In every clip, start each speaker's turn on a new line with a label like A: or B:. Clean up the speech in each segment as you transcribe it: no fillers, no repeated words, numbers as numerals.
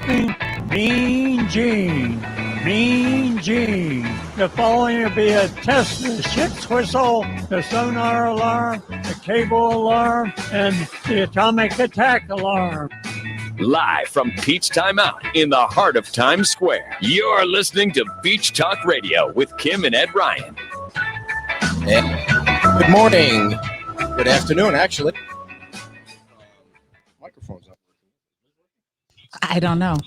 A: listening. Mean Gene. Mean Gene. The following will be a test of the ship's whistle, the sonar alarm, the cable alarm, and the atomic attack alarm.
B: Live from Peach Timeout in the heart of Times Square, you're listening to Beach Talk Radio with Kim and Ed Ryan.
C: Good morning. Good afternoon, actually. Microphone's up.
D: I don't know.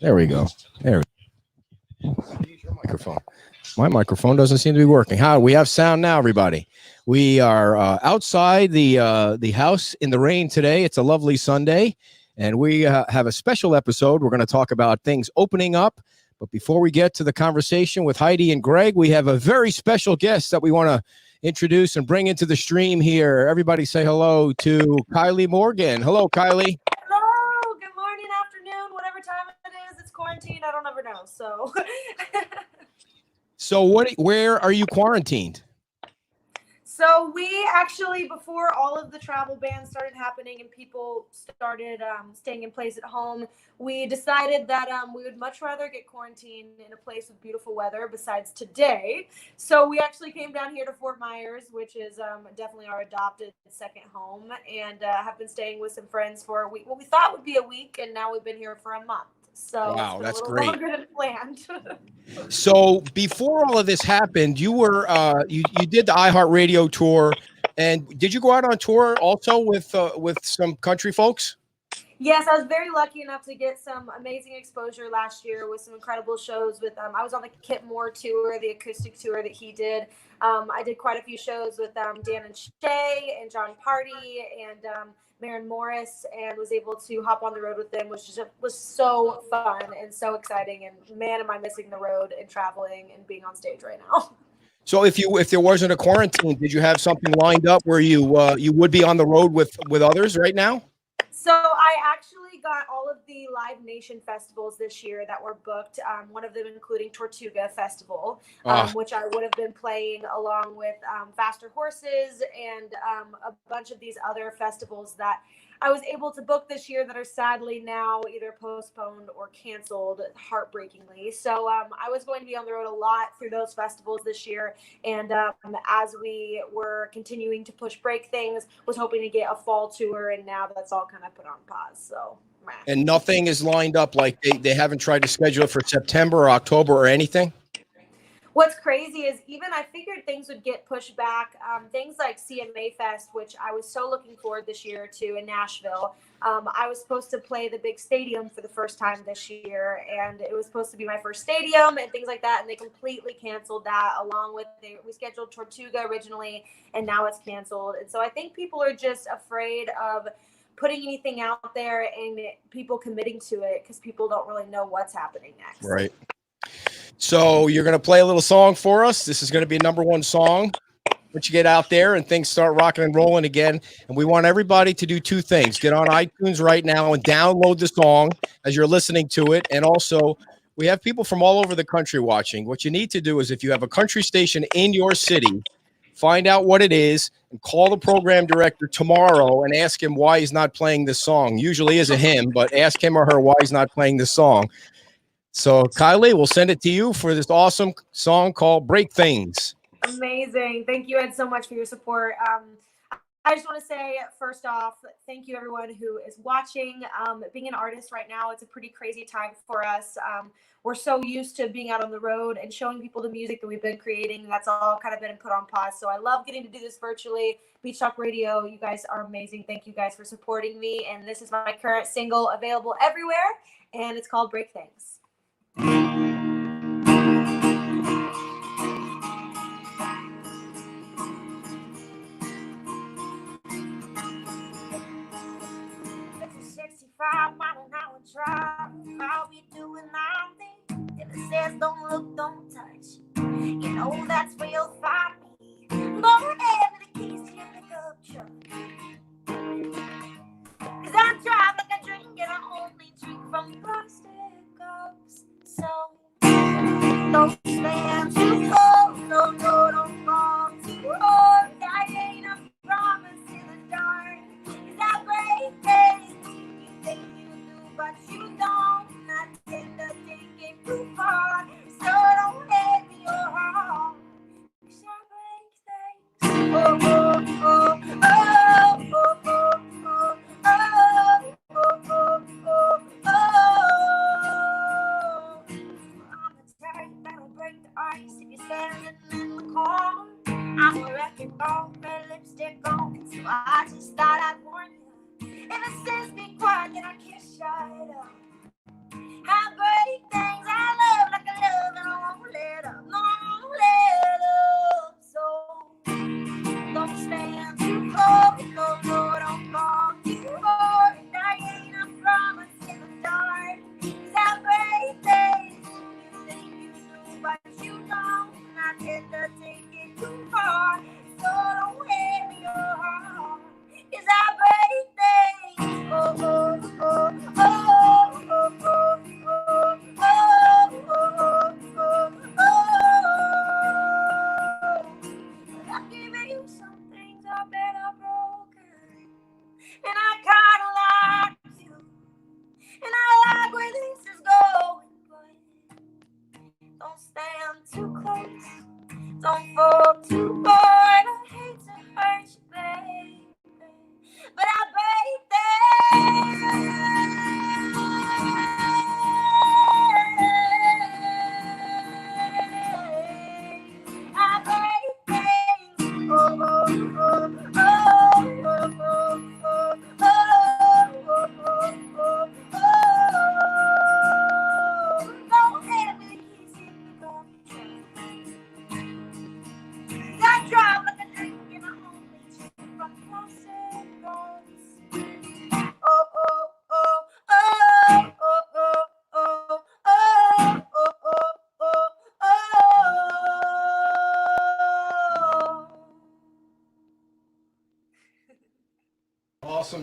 C: There we go. There we go. Use your microphone. My microphone doesn't seem to be working. How we have sound now, everybody. We are outside the house in the rain today. It's a lovely Sunday, and we have a special episode. We're going to talk about things opening up. But before we get to the conversation with Heidi and Greg, we have a very special guest that we want to introduce and bring into the stream here. Everybody say hello to Kylie Morgan. Hello, Kylie.
E: Hello. Good morning, afternoon, whatever time it is. It's quarantine. I don't ever know.
C: So where are you quarantined?
E: So we actually, before all of the travel bans started happening and people started staying in place at home, we decided that we would much rather get quarantined in a place with beautiful weather besides today. So we actually came down here to Fort Myers, which is definitely our adopted second home, and have been staying with some friends for a week. What we thought would be a week, and now we've been here for a month. So
C: wow, that's
E: a
C: great.
E: Longer than planned.
C: So before all of this happened, you were you did the iHeartRadio tour, and did you go out on tour also with some country folks?
E: Yes, I was very lucky enough to get some amazing exposure last year with some incredible shows. With I was on the Kip Moore tour, the acoustic tour that he did. I did quite a few shows with Dan and Shay and John Party and Maren Morris, and was able to hop on the road with them, which was so fun and so exciting. And man, am I missing the road and traveling and being on stage right now.
C: So if there wasn't a quarantine, did you have something lined up where you would be on the road with others right now?
E: So I actually got all of the Live Nation festivals this year that were booked, one of them including Tortuga Festival, which I would have been playing along with Faster Horses and a bunch of these other festivals that I was able to book this year that are sadly now either postponed or canceled heartbreakingly. So I was going to be on the road a lot through those festivals this year. And as we were continuing to push break things, was hoping to get a fall tour. And now that's all kind of put on pause. So.
C: And nothing is lined up, like they haven't tried to schedule it for September or October or anything?
E: What's crazy is even I figured things would get pushed back. Things like CMA Fest, which I was so looking forward this year to in Nashville. I was supposed to play the big stadium for the first time this year, and it was supposed to be my first stadium and things like that. And they completely canceled that along with we scheduled Tortuga originally, and now it's canceled. And so I think people are just afraid of putting anything out there and people committing to it because people don't really know what's happening next.
C: Right. So you're going to play a little song for us. This is going to be a number one song. Once you get out there and things start rocking and rolling again, and we want everybody to do two things. Get on iTunes right now and download the song as you're listening to it. And also, we have people from all over the country watching. What you need to do is if you have a country station in your city, find out what it is and call the program director tomorrow and ask him why he's not playing this song. Usually is a him, but ask him or her why he's not playing this song. So, Kylie, we'll send it to you for this awesome song called Break Things.
E: Amazing. Thank you, Ed, so much for your support. I just want to say, first off, thank you, everyone who is watching. Being an artist right now, it's a pretty crazy time for us. We're so used to being out on the road and showing people the music that we've been creating. That's all kind of been put on pause. So I love getting to do this virtually. Beach Talk Radio, you guys are amazing. Thank you guys for supporting me. And this is my current single available everywhere, and it's called Break Things. It's a 65-mile-an-hour drive. I'll be doing our thing. If it says don't look, don't touch, you know that's where you'll find me. More air than the keys to your pickup truck. 'Cause I drive like I drink and I only drink from plastic cups. So don't stand too close, no, don't fall too close. I ain't a promise in the dark. 'Cause I break things, you think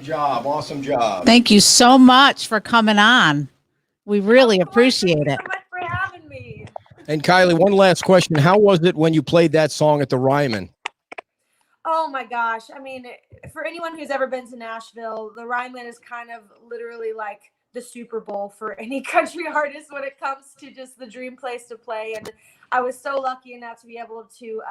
C: job. Awesome job.
D: Thank you so much for coming on. We really appreciate it.
E: Thank you so much for having me.
C: And Kylie, one last question. How was it when you played that song at the Ryman?
E: Oh my gosh. I mean, for anyone who's ever been to Nashville, the Ryman is kind of literally like the Super Bowl for any country artist when it comes to just the dream place to play. And I was so lucky enough to be able to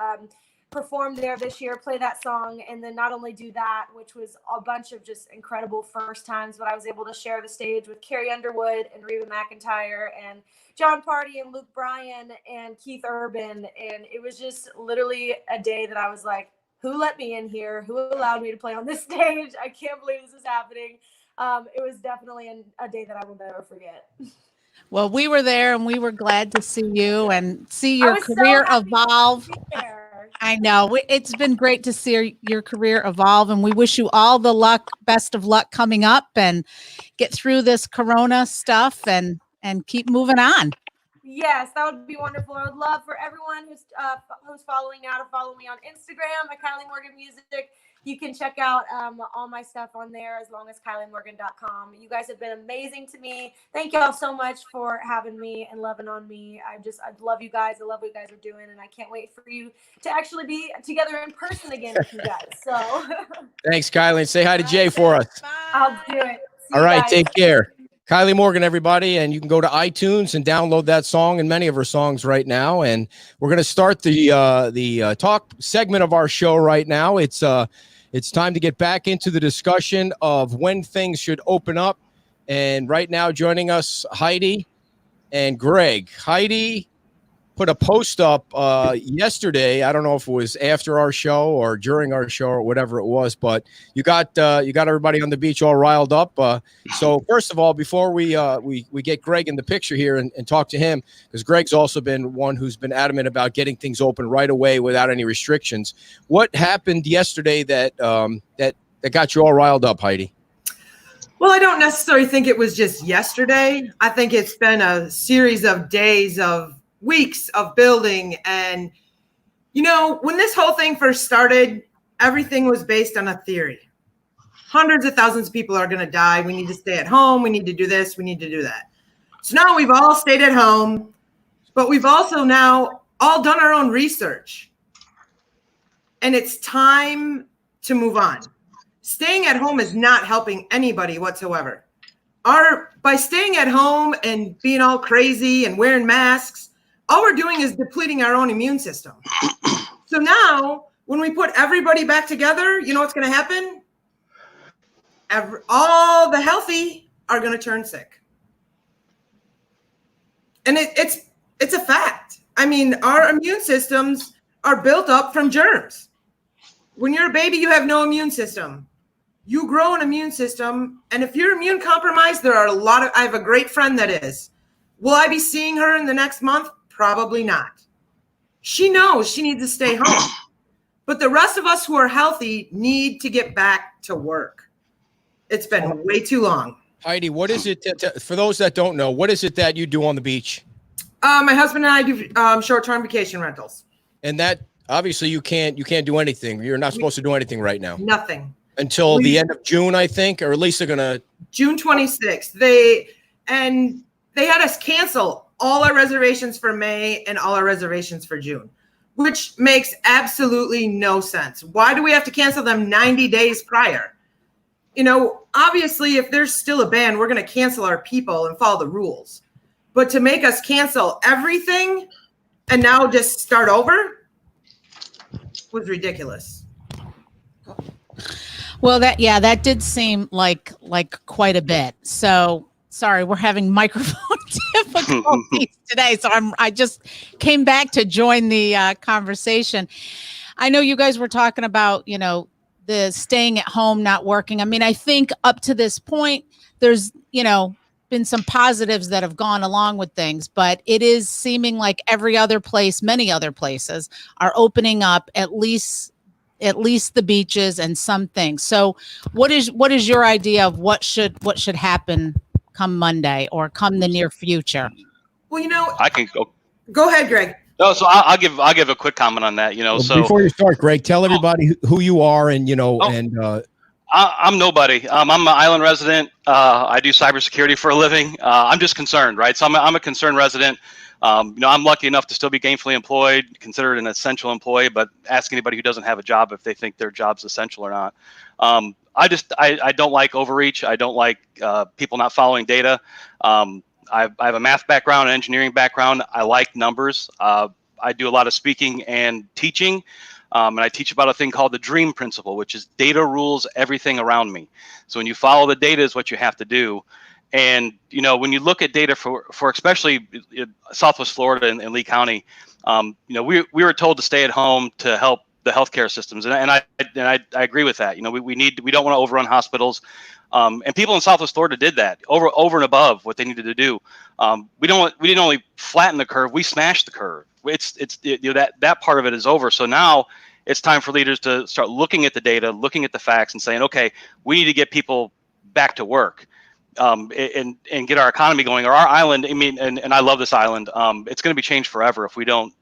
E: perform there this year, play that song, and then not only do that, which was a bunch of just incredible first times, but I was able to share the stage with Carrie Underwood and Reba McEntire and John Party and Luke Bryan and Keith Urban. And it was just literally a day that I was like, who let me in here? Who allowed me to play on this stage? I can't believe this is happening. It was definitely a day that I will never forget.
D: Well, we were there and we were glad to see you and see your career evolve. I know it's been great to see your career evolve, and we wish you all the best of luck coming up and get through this Corona stuff and keep moving on.
E: Yes, that would be wonderful. I would love for everyone who's following now to follow me on Instagram at Kylie Morgan Music. You can check out all my stuff on there as long as KylieMorgan.com. You guys have been amazing to me. Thank you all so much for having me and loving on me. I love you guys. I love what you guys are doing, and I can't wait for you to actually be together in person again with you guys. So
C: thanks, Kylie. And say hi to Jay for us.
E: I'll do it.
C: All right, take care. Kylie Morgan, everybody, and you can go to iTunes and download that song and many of her songs right now. And we're going to start the talk segment of our show right now. It's time to get back into the discussion of when things should open up. And right now, joining us, Heidi and Greg. Heidi put a post up yesterday. I don't know if it was after our show or during our show or whatever it was, but you got everybody on the beach all riled up. So first of all, before we get Greg in the picture here and talk to him, because Greg's also been one who's been adamant about getting things open right away without any restrictions. What happened yesterday that got you all riled up, Heidi?
F: Well, I don't necessarily think it was just yesterday. I think it's been a series of days of weeks of building. And, when this whole thing first started, everything was based on a theory. Hundreds of thousands of people are going to die. We need to stay at home. We need to do this. We need to do that. So now we've all stayed at home, but we've also now all done our own research. And it's time to move on. Staying at home is not helping anybody whatsoever. By staying at home and being all crazy and wearing masks, all we're doing is depleting our own immune system. So now, when we put everybody back together, you know what's going to happen? All the healthy are going to turn sick. And it's a fact. I mean, our immune systems are built up from germs. When you're a baby, you have no immune system. You grow an immune system, and if you're immune compromised, I have a great friend that is. Will I be seeing her in the next month? Probably not. She knows she needs to stay home. But the rest of us who are healthy need to get back to work. It's been way too long.
C: Heidi, what is it for those that don't know, what is it that you do on the beach?
F: My husband and I do short-term vacation rentals.
C: And that obviously you can't do anything. You're not supposed to do anything right now.
F: Nothing.
C: Until the end of June, I think, or at least they're going to
F: June 26th. They had us cancel all our reservations for May and all our reservations for June, which makes absolutely no sense. Why do we have to cancel them 90 days prior? Obviously, if there's still a ban, we're going to cancel our people and follow the rules. But to make us cancel everything and now just start over was ridiculous.
D: Well, that did seem like quite a bit. So sorry, we're having microphone difficulties today. So I just came back to join the conversation. I know you guys were talking about, the staying at home, not working. I mean, I think up to this point, there's, been some positives that have gone along with things, but it is seeming like many other places are opening up at least the beaches and some things. So what is your idea of what should happen come Monday or come the near future?
F: Well,
G: I can go.
F: Go ahead, Greg.
G: No, so I'll give a quick comment on that.
C: Well, before you start, Greg, tell everybody who you are and
G: I'm nobody. I'm an island resident. I do cybersecurity for a living. I'm just concerned, right? So I'm a concerned resident. I'm lucky enough to still be gainfully employed, considered an essential employee, but ask anybody who doesn't have a job if they think their job's essential or not. I don't like overreach. I don't like people not following data. I have a math background, an engineering background. I like numbers. I do a lot of speaking and teaching. And I teach about a thing called the DREAM principle, which is data rules everything around me. So when you follow the data is what you have to do. And, when you look at data for especially Southwest Florida and Lee County, we were told to stay at home to help the healthcare systems. And I agree with that. We don't want to overrun hospitals. And people in Southwest Florida did that over and above what they needed to do. We didn't only flatten the curve, we smashed the curve. That part of it is over. So now it's time for leaders to start looking at the data, looking at the facts, and saying, okay, we need to get people back to work, and get our economy going, or our island. And I love this island. It's going to be changed forever if we don't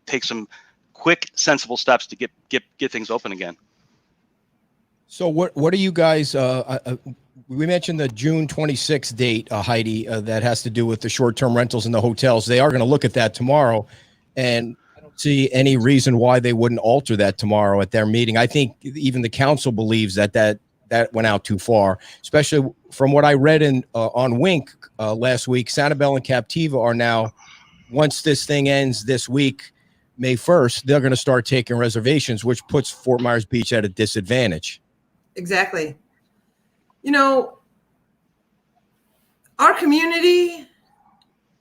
G: take some quick, sensible steps to get things open again.
C: So what are you guys? We mentioned the June 26th date, Heidi, that has to do with the short-term rentals in the hotels. They are going to look at that tomorrow, and I don't see any reason why they wouldn't alter that tomorrow at their meeting. I think even the council believes that went out too far, especially from what I read on Wink last week. Sanibel and Captiva are now, once this thing ends this week, May 1st, they're going to start taking reservations, which puts Fort Myers Beach at a disadvantage.
F: Exactly. Our community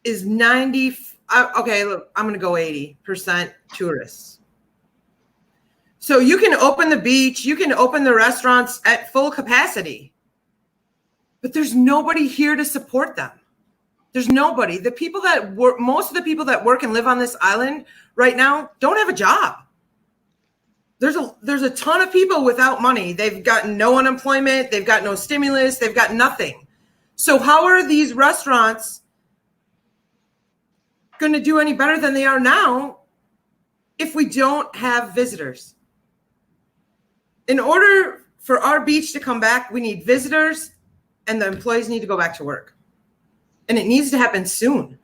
F: is 90. Okay, look, I'm going to go 80% tourists. So you can open the beach, you can open the restaurants at full capacity, but there's nobody here to support them. There's nobody. The people that work, most of the people that work and live on this island right now don't have a job. There's a ton of people without money. They've gotten no unemployment. They've got no stimulus. They've got nothing. So how are these restaurants going to do any better than they are now if we don't have visitors? In order for our beach to come back, we need visitors, and the employees need to go back to work. And it needs to happen soon.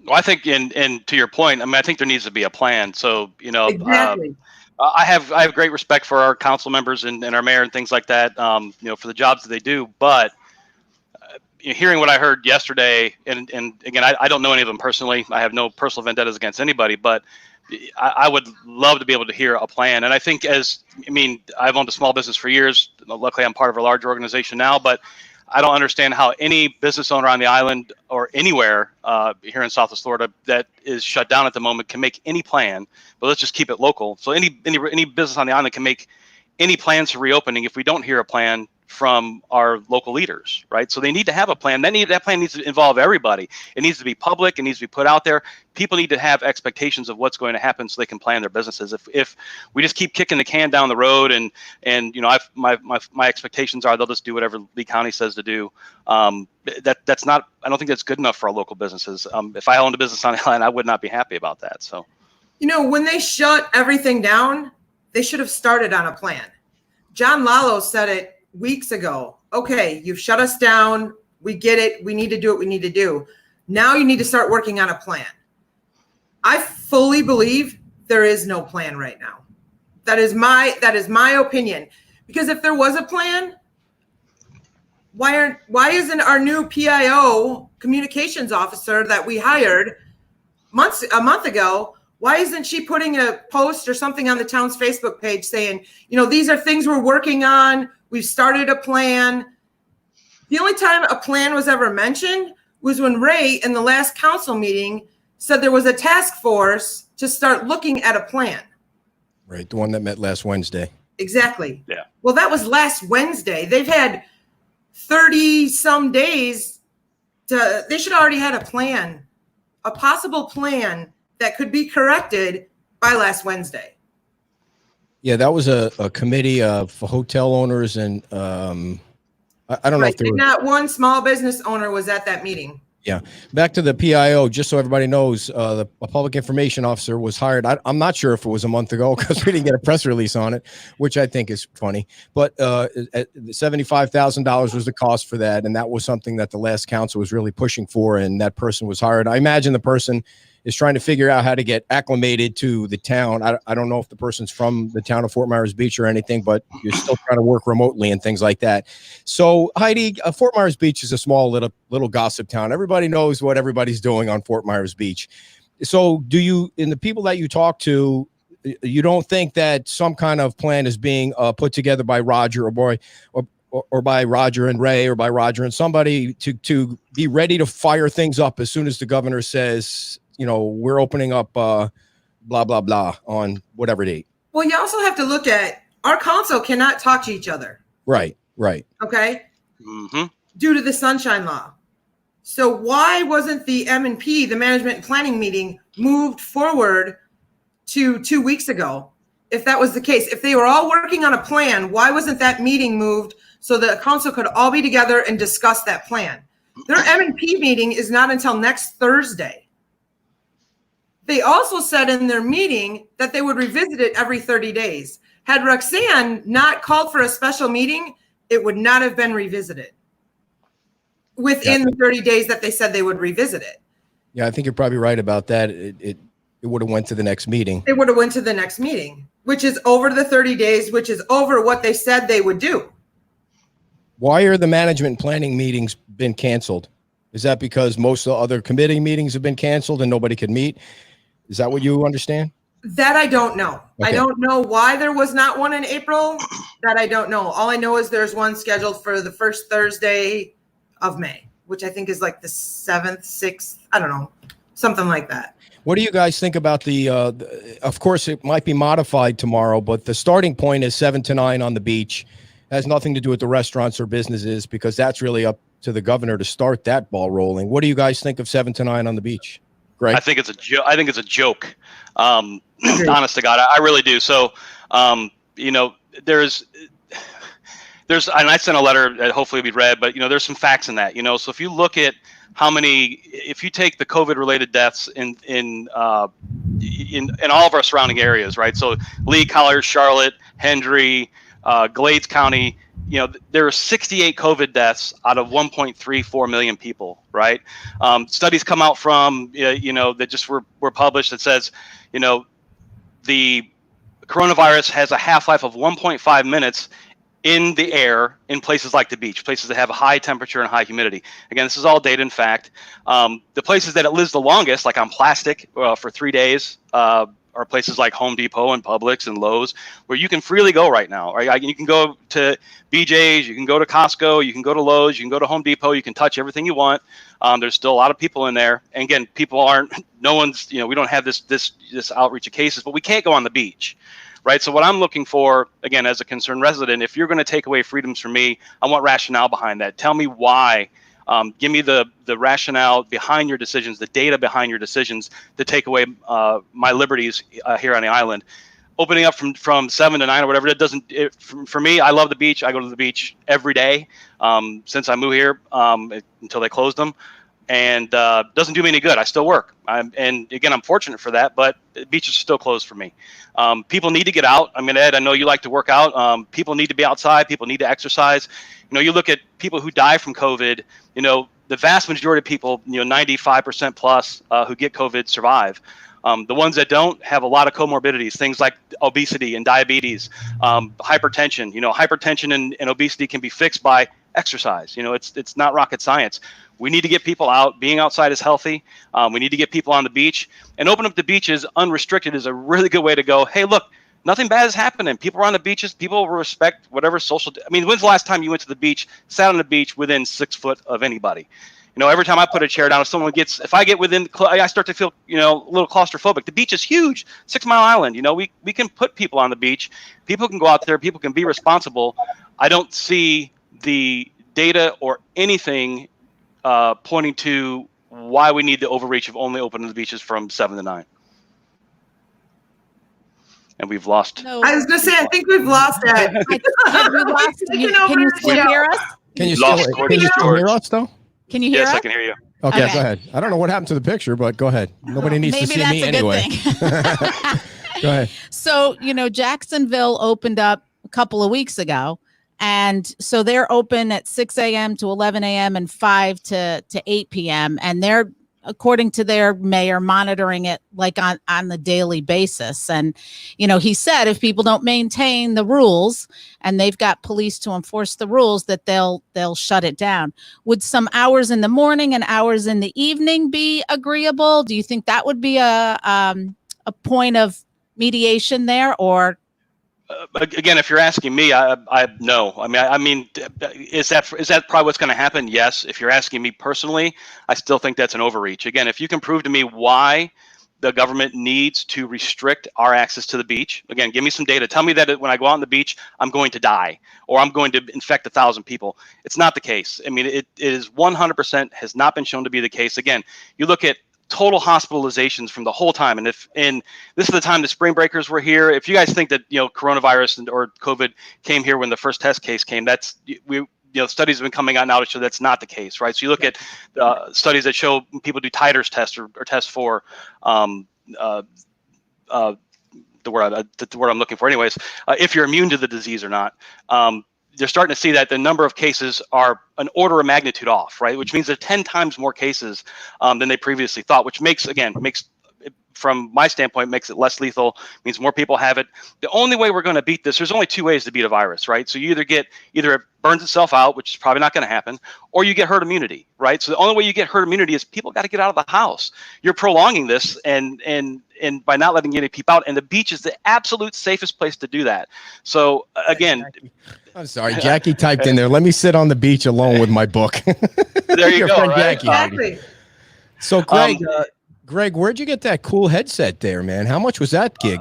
G: Well, I think, and to your point, I think there needs to be a plan. So,
F: Exactly.
G: I have great respect for our council members and our mayor and things like that, for the jobs that they do. But hearing what I heard yesterday, and again, I don't know any of them personally. I have no personal vendettas against anybody, but I would love to be able to hear a plan. And I think I've owned a small business for years. Luckily, I'm part of a larger organization now, but I don't understand how any business owner on the island or anywhere here in Southwest Florida that is shut down at the moment can make any plan. But let's just keep it local. So any business on the island can make any plans for reopening if we don't hear a plan from our local leaders, right? So they need to have a plan. That plan needs to involve everybody. It needs to be public. It needs to be put out there. People need to have expectations of what's going to happen so they can plan their businesses. If we just keep kicking the can down the road and my expectations are they'll just do whatever Lee County says to do. That's not. I don't think that's good enough for our local businesses. If I owned a business on the island, I would not be happy about that. So,
F: when they shut everything down, they should have started on a plan. John Lalo said it weeks ago. Okay, you've shut us down. We get it. We need to do what we need to do. Now you need to start working on a plan. I fully believe there is no plan right now. That is my opinion. Because if there was a plan, why isn't our new PIO communications officer that we hired a month ago, why isn't she putting a post or something on the town's Facebook page saying, these are things we're working on. We've started a plan. The only time a plan was ever mentioned was when Ray in the last council meeting said there was a task force to start looking at a plan.
C: Right. The one that met last Wednesday.
F: Exactly.
G: Yeah.
F: Well, that was last Wednesday. They've had 30 some days they should already had a plan, a possible plan that could be corrected by last Wednesday.
C: Yeah, that was a committee of hotel owners, and I don't know if there
F: not one small business owner was at that meeting.
C: Yeah. Back to the PIO, just so everybody knows, a public information officer was hired. I'm not sure if it was a month ago because we didn't get a press release on it, which I think is funny. But $75,000 was the cost for that. And that was something that the last council was really pushing for. And that person was hired. I imagine the person is trying to figure out how to get acclimated to the town. I don't know if the person's from the town of Fort Myers Beach or anything, but you're still trying to work remotely and things like that. So Heidi, Fort Myers Beach is a small little gossip town. Everybody knows what everybody's doing on Fort Myers Beach. So do you, in the people that you talk to, you don't think that some kind of plan is being put together by Roger or by Roger and Ray or by Roger and somebody to be ready to fire things up as soon as the governor says, we're opening up blah, blah, blah on whatever date?
F: Well, you also have to look at our council cannot talk to each other.
C: Right.
F: Okay.
G: Mm-hmm.
F: Due to the Sunshine Law. So why wasn't the M&P, the management and planning meeting, moved forward to 2 weeks ago? If that was the case, if they were all working on a plan, why wasn't that meeting moved so the council could all be together and discuss that plan? Their M&P meeting is not until next Thursday. They also said in their meeting that they would revisit it every 30 days. Had Roxanne not called for a special meeting, it would not have been revisited within the 30 days that they said they would revisit it.
C: Yeah, I think you're probably right about that. It would have went to the next meeting.
F: It would have went to the next meeting, which is over the 30 days, which is over what they said they would do.
C: Why are the management and planning meetings been canceled? Is that because most of the other committee meetings have been canceled and nobody could meet? Is that what you understand?
F: That I don't know.
C: Okay.
F: I don't know why there was not one in April. That I don't know. All I know is there's one scheduled for the first Thursday of May, which I think is like the 7th, 6th. I don't know. Something like that.
C: What do you guys think about of course, it might be modified tomorrow, but the starting point is 7 to 9 on the beach. It has nothing to do with the restaurants or businesses because that's really up to the governor to start that ball rolling. What do you guys think of 7 to 9 on the beach? Greg?
G: I think it's a joke. Honest to God, I really do. So, there's, and I sent a letter that hopefully will be read, but there's some facts in that. So if you look at if you take the COVID-related deaths in all of our surrounding areas, right? So Lee, Collier, Charlotte, Hendry, Glades County. There are 68 COVID deaths out of 1.34 million people, right? Studies come out from, that just were published that says, the coronavirus has a half-life of 1.5 minutes in the air in places like the beach, places that have a high temperature and high humidity. Again, this is all data and fact. The places that it lives the longest, like on plastic for 3 days, are places like Home Depot and Publix and Lowe's, where you can freely go right now. Right? You can go to BJ's, you can go to Costco, you can go to Lowe's, you can go to Home Depot, you can touch everything you want. There's still a lot of people in there. And again, we don't have this outreach of cases, but we can't go on the beach, right? So what I'm looking for, again, as a concerned resident, if you're going to take away freedoms from me, I want rationale behind that. Tell me why. Give me the rationale behind your decisions, the data behind your decisions to take away my liberties here on the island. Opening up from 7 to 9 or whatever, for me, I love the beach. I go to the beach every day since I moved here until they closed them. And doesn't do me any good. I still work. And again, I'm fortunate for that, but the beach is still closed for me. People need to get out. I mean, Ed, I know you like to work out. People need to be outside. People need to exercise. You look at people who die from COVID, the vast majority of people, 95% plus who get COVID survive. The ones that don't have a lot of comorbidities, things like obesity and diabetes, hypertension. Hypertension and obesity can be fixed by exercise. It's not rocket science. We need to get people out. Being outside is healthy. We need to get people on the beach, and open up the beaches unrestricted is a really good way to go. Hey, look, nothing bad is happening. People are on the beaches. People respect whatever social. When's the last time you went to the beach, sat on the beach within 6 foot of anybody? Every time I put a chair down, if I get within, I start to feel, a little claustrophobic. The beach is huge, 6 Mile Island. We can put people on the beach. People can go out there. People can be responsible. I don't see the data or anything pointing to why we need the overreach of only opening the beaches from 7 to 9. And we've lost.
F: No. I was going to say, I think we've lost that.
D: Can you still hear us?
C: Can you still hear us, though?
D: Can you hear us?
G: Yes, I can hear you.
C: Okay, go ahead. I don't know what happened to the picture, but go ahead. Nobody needs to see me anyway. Go ahead.
D: So, Jacksonville opened up a couple of weeks ago. And so they're open at 6 a.m. to 11 a.m. and 5 to 8 p.m. And they're, according to their mayor, monitoring it like on the daily basis. And, he said if people don't maintain the rules and they've got police to enforce the rules, that they'll shut it down. Would some hours in the morning and hours in the evening be agreeable? Do you think that would be a point of mediation there, or?
G: Again, if you're asking me, I no. I mean, is that probably what's going to happen? Yes. If you're asking me personally, I still think that's an overreach. Again, if you can prove to me why the government needs to restrict our access to the beach, again, give me some data. Tell me that when I go out on the beach, I'm going to die or I'm going to infect 1,000 people. It's not the case. I mean, it is 100% has not been shown to be the case. Again, you look at total hospitalizations from the whole time. And this is the time the spring breakers were here. If you guys think that, coronavirus or COVID came here when the first test case came, studies have been coming out now to show that's not the case, right? So you look at studies that show people do titers tests or tests for the word I'm looking for anyways, if you're immune to the disease or not. They're starting to see that the number of cases are an order of magnitude off, right? Which means there are 10 times more cases than they previously thought, which makes, from my standpoint, makes it less lethal, means more people have it. The only way we're going to beat this, there's only two ways to beat a virus, right? So you either it burns itself out, which is probably not going to happen, or you get herd immunity, right? So the only way you get herd immunity is people got to get out of the house. You're prolonging this and by not letting any people out, and the beach is the absolute safest place to do that. So again,
C: I'm sorry, Jackie typed in there, let me sit on the beach alone with my book.
G: There you go, right?
F: Exactly.
C: So Greg, where'd you get that cool headset there, man? How much was that gig?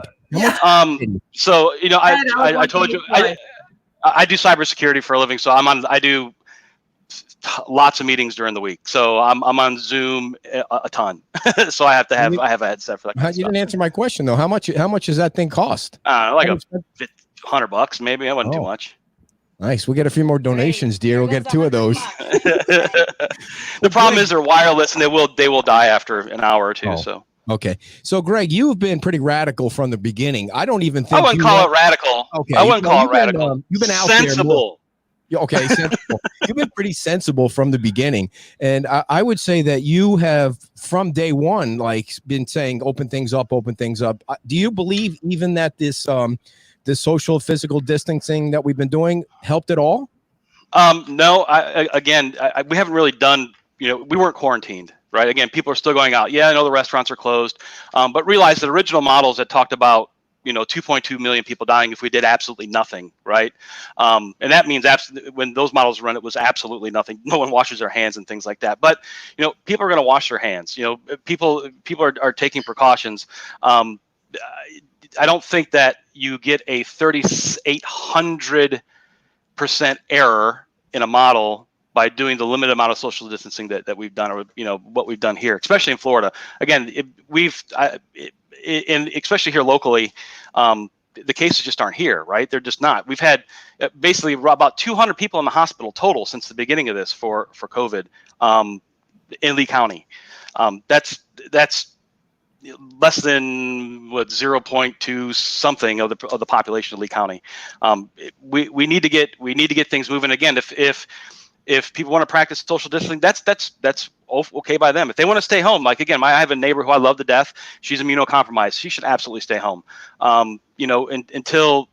G: So I told you I do cybersecurity for a living, so I do lots of meetings during the week. So I'm on Zoom a ton. So I have a headset for that.
C: You didn't answer my question though. How much does that thing cost?
G: Like $100 maybe. That wasn't too much.
C: Nice. We'll get a few more donations, dear. We'll get 2 of those.
G: The problem is they're wireless and they will die after an hour or two. Oh. So
C: okay. So Greg, you've been pretty radical from the beginning. I don't even think
G: I wouldn't call it radical.
C: Okay.
G: I wouldn't call it radical.
C: You've been out
G: sensible.
C: There. Okay, sensible. You've been pretty sensible from the beginning. And I would say that you have from day one, been saying open things up. Do you believe even that this social physical distancing that we've been doing helped at all?
G: No, we haven't really done, we weren't quarantined, right? Again, people are still going out. Yeah, I know the restaurants are closed, but realize that original models that talked about, 2.2 million people dying if we did absolutely nothing, right? And that means when those models run, it was absolutely nothing. No one washes their hands and things like that. But, people are going to wash their hands. People are taking precautions. I don't think that you get a 3,800% error in a model by doing the limited amount of social distancing that we've done, or what we've done here, especially in Florida. Again, especially here locally, the cases just aren't here, right? They're just not. We've had basically about 200 people in the hospital total since the beginning of this for COVID in Lee County. That's less than 0.2 something of the population of Lee County. We need to get things moving again. If people want to practice social distancing, that's okay by them. If they want to stay home, I have a neighbor who I love to death. She's immunocompromised. She should absolutely stay home. Until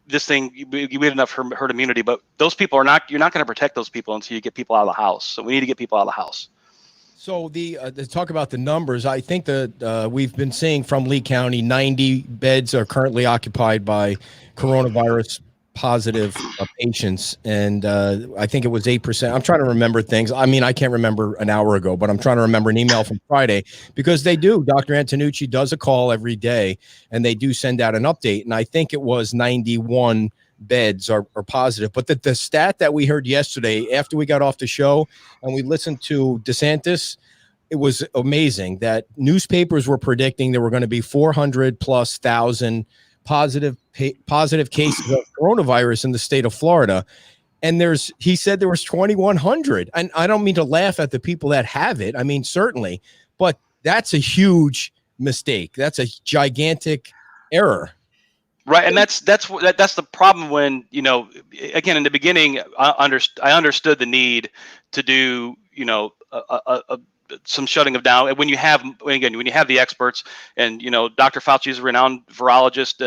G: this thing, you get enough herd immunity. But those people you're not going to protect those people until you get people out of the house. So we need to get people out of the house.
C: So to talk about the numbers, I think that we've been seeing from Lee County, 90 beds are currently occupied by coronavirus positive patients. And I think it was 8%. I'm trying to remember things. I mean, I can't remember an hour ago, but I'm trying to remember an email from Friday, because they do. Dr. Antonucci does a call every day and they do send out an update. And I think it was 91 beds are positive. But the stat that we heard yesterday after we got off the show and we listened to DeSantis, it was amazing that newspapers were predicting there were going to be 400,000+ positive cases of coronavirus in the state of Florida. And he said there was 2,100. And I don't mean to laugh at the people that have it. I mean, certainly, but that's a huge mistake. That's a gigantic error.
G: Right, and that's the problem when, you know, again, in the beginning, I understood the need to do, you know, some shutting of down. When you have the experts, and, you know, Dr. Fauci is a renowned virologist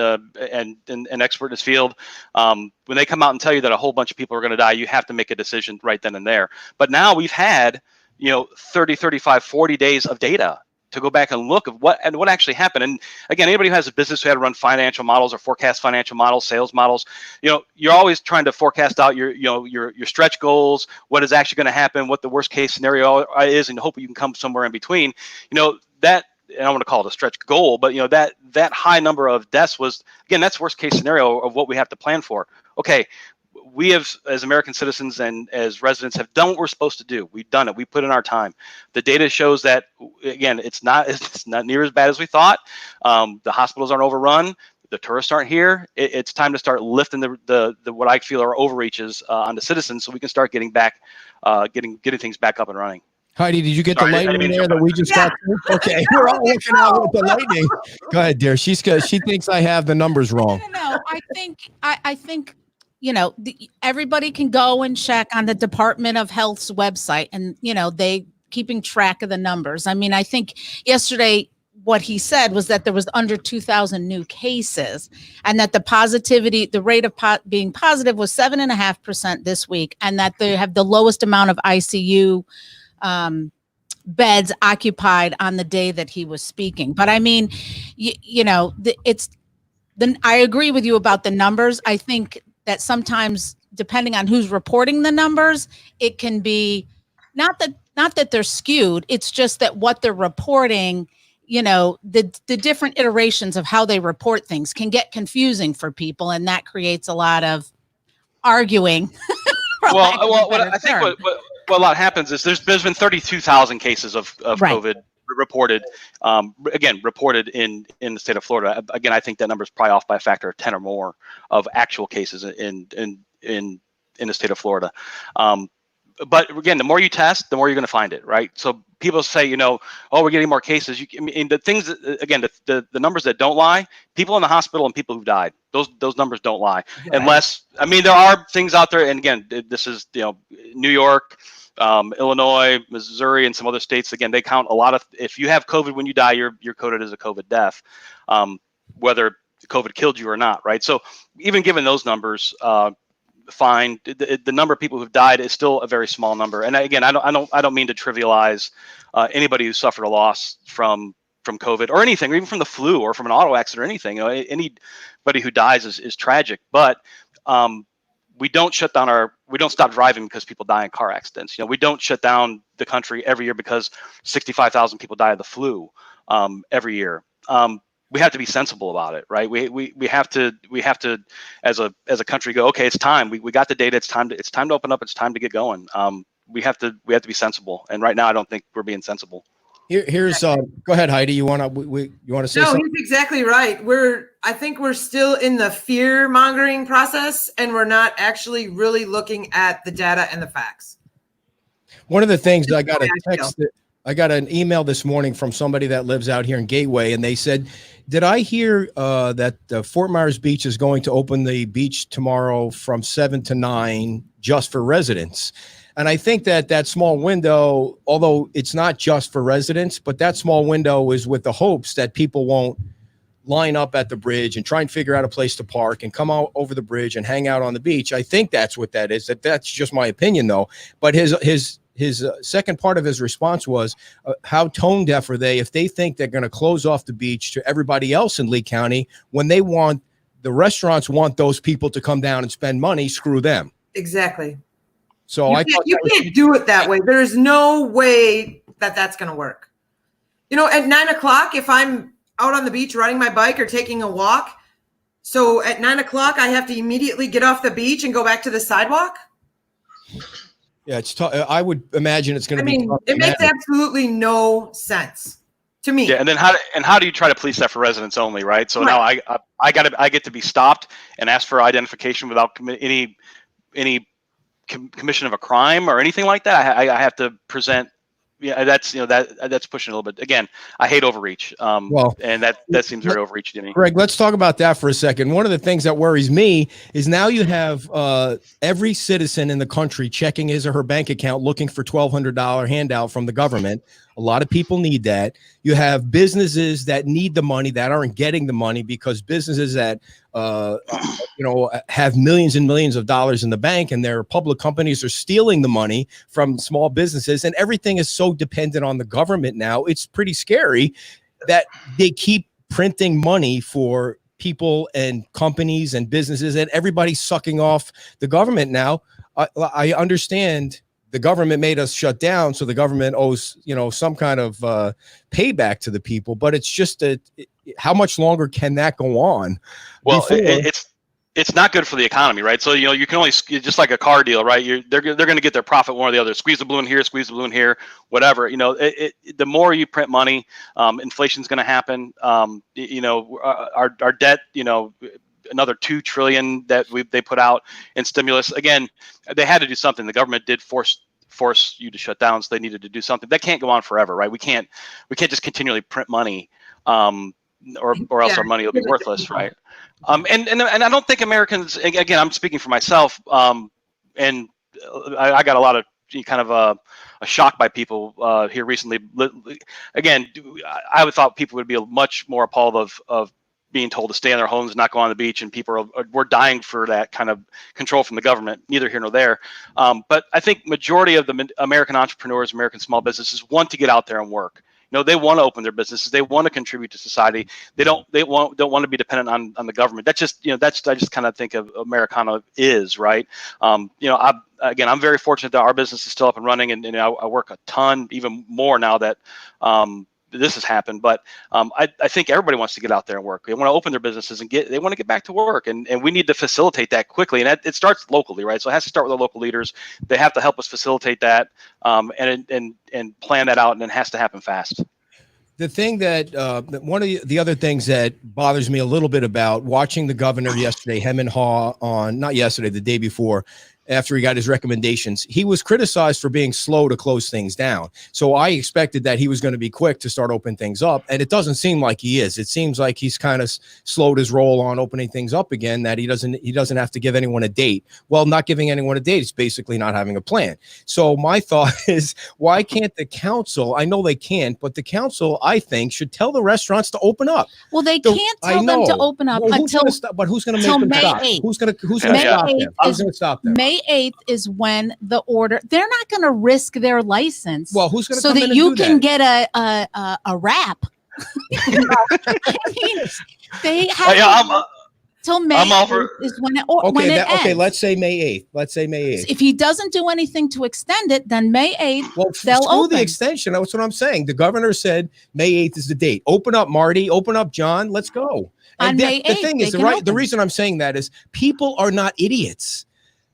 G: and expert in his field. When they come out and tell you that a whole bunch of people are going to die, you have to make a decision right then and there. But now we've had, you know, 30, 35, 40 days of data to go back and look at what actually happened. And again, anybody who has a business who had to run financial models or forecast financial models, sales models, you know, you're always trying to forecast out your stretch goals, what is actually going to happen, what the worst case scenario is, and hope you can come somewhere in between. You know, that, and I don't want to call it a stretch goal, but, you know, that high number of deaths was, again, that's worst case scenario of what we have to plan for. Okay, we have, as American citizens and as residents, have done what we're supposed to do. We've done it. We put in our time. The data shows that, again, it's not near as bad as we thought. The hospitals aren't overrun. The tourists aren't here. It's time to start lifting the what I feel are overreaches on the citizens, so we can start getting back, getting things back up and running.
C: Heidi, did you get the lightning there that we just got through? Okay, we're all looking out with the lightning. Go ahead, dear. She thinks I have the numbers wrong.
D: No, I think. You know, everybody can go and check on the Department of Health's website, and, you know, they keeping track of the numbers. I mean, I think yesterday what he said was that there was under 2,000 new cases, and that the rate of being positive was 7.5% this week, and that they have the lowest amount of ICU beds occupied on the day that he was speaking. But I mean, you know, I agree with you about the numbers. I think that sometimes, depending on who's reporting the numbers, it can be not that they're skewed. It's just that what they're reporting, you know, the different iterations of how they report things can get confusing for people, and that creates a lot of arguing.
G: What a lot happens is there's been 32,000 cases of right. COVID reported, reported in the state of Florida. Again, I think that number is probably off by a factor of 10 or more of actual cases in the state of Florida. But again, the more you test, the more you're going to find it, right? So people say, you know, oh, we're getting more cases. I mean, the things that, again, the numbers that don't lie, people in the hospital and people who died, those numbers don't lie. Right. Unless, I mean, there are things out there, and again, this is, you know, New York, Illinois, Missouri, and some other states. Again, they count a lot of, if you have COVID when you die, you're coded as a COVID death, whether COVID killed you or not, right? So even given those numbers, fine. The number of people who've died is still a very small number. And again, I don't mean to trivialize anybody who suffered a loss from COVID or anything, or even from the flu or from an auto accident or anything. You know, anybody who dies is tragic. But we don't stop driving because people die in car accidents. You know, we don't shut down the country every year because 65,000 people die of the flu every year. We have to be sensible about it, right? We have to as a country go, okay, it's time. We got the data. It's time to open up. It's time to get going. We have to be sensible. And right now, I don't think we're being sensible.
C: Here's go ahead, Heidi. You want to say something?
F: No, he's exactly right. I think we're still in the fear mongering process, and we're not actually really looking at the data and the facts.
C: One of the things I got a text I got an email this morning from somebody that lives out here in Gateway, and they said, did I hear that Fort Myers Beach is going to open the beach tomorrow from 7 to 9 just for residents? And I think that small window, although it's not just for residents, but that small window is with the hopes that people won't line up at the bridge and try and figure out a place to park and come out over the bridge and hang out on the beach. I think that's what that is. That's just my opinion, though. But his second part of his response was, how tone deaf are they if they think they're going to close off the beach to everybody else in Lee County when the restaurants want those people to come down and spend money? Screw them.
F: Exactly.
C: So
F: you can't do it that way. There's no way that's going to work. You know, at 9 o'clock, if I'm out on the beach riding my bike or taking a walk, so at 9 o'clock, I have to immediately get off the beach and go back to the sidewalk.
C: Yeah, it's tough. I would imagine it's going to be tough.
F: It makes absolutely no sense to me.
G: Yeah, and then how do you try to police that for residents only, right? So now I get to be stopped and asked for identification without any commission of a crime or anything like that. I have to present. Yeah, that's pushing a little bit. Again, I hate overreach. And that seems very overreach to me.
C: Greg, let's talk about that for a second. One of the things that worries me is now you have every citizen in the country checking his or her bank account looking for $1,200 handout from the government. A lot of people need that. You have businesses that need the money that aren't getting the money because businesses that have millions and millions of dollars in the bank and their public companies are stealing the money from small businesses, and everything is so dependent on the government now. It's pretty scary that they keep printing money for people and companies and businesses, and everybody's sucking off the government now. I understand the government made us shut down, so the government owes, some kind of payback to the people. But it's just how much longer can that go on?
G: Well, it's not good for the economy, right? So you can only, just like a car deal, right? They're going to get their profit one or the other. Squeeze the balloon here, squeeze the balloon here, whatever. The more you print money, inflation's going to happen. Our debt, another $2 trillion that they put out in stimulus. Again, they had to do something. The government did force you to shut down, so they needed to do something. That can't go on forever, right? We can't just continually print money, or else our money will be worthless, right? And I don't think Americans. Again, I'm speaking for myself. And I got a lot of kind of a shock by people here recently. Again, I would thought people would be much more appalled of being told to stay in their homes and not go on the beach, and people we're dying for that kind of control from the government. Neither here nor there. But I think majority of the American entrepreneurs, American small businesses want to get out there and work. They want to open their businesses. They want to contribute to society. They don't want to be dependent on the government. That's just, I just kind of think of Americana is, right. I'm very fortunate that our business is still up and running, and I work a ton, even more now that this has happened. But I think everybody wants to get out there and work. They want to open their businesses and they want to get back to work, and we need to facilitate that quickly. And it starts locally, right? So it has to start with the local leaders. They have to help us facilitate that, and plan that out, and it has to happen fast.
C: The thing that one of the other things that bothers me a little bit about watching the governor yesterday, hem and haw on, not yesterday, the day before, after he got his recommendations, he was criticized for being slow to close things down. So I expected that he was going to be quick to start opening things up. And it doesn't seem like he is. It seems like he's kind of slowed his roll on opening things up again, that he doesn't have to give anyone a date. Well, not giving anyone a date is basically not having a plan. So my thought is, why can't the council, I know they can't, but the council, I think, should tell the restaurants to open up.
D: Well, they can't tell them to open up until
C: but who's going to make them
D: May
C: stop?
D: 8th.
C: Who's going to stop them? Who's going to stop them?
D: May 8th is when the order. They're not going to risk their license.
C: Well, who's going to
D: so
C: come
D: that
C: in and
D: you
C: do
D: can
C: that?
D: get a wrap? I mean, they have till May 8th is when it ends.
C: Okay, let's say May 8th. Let's say May 8th.
D: If he doesn't do anything to extend it, then May 8th they'll open.
C: The extension. That's what I'm saying. The governor said May 8th is the date. Open up, Marty. Open up, John. Let's go. And
D: May 8th,
C: the thing is, the reason I'm saying that is people are not idiots.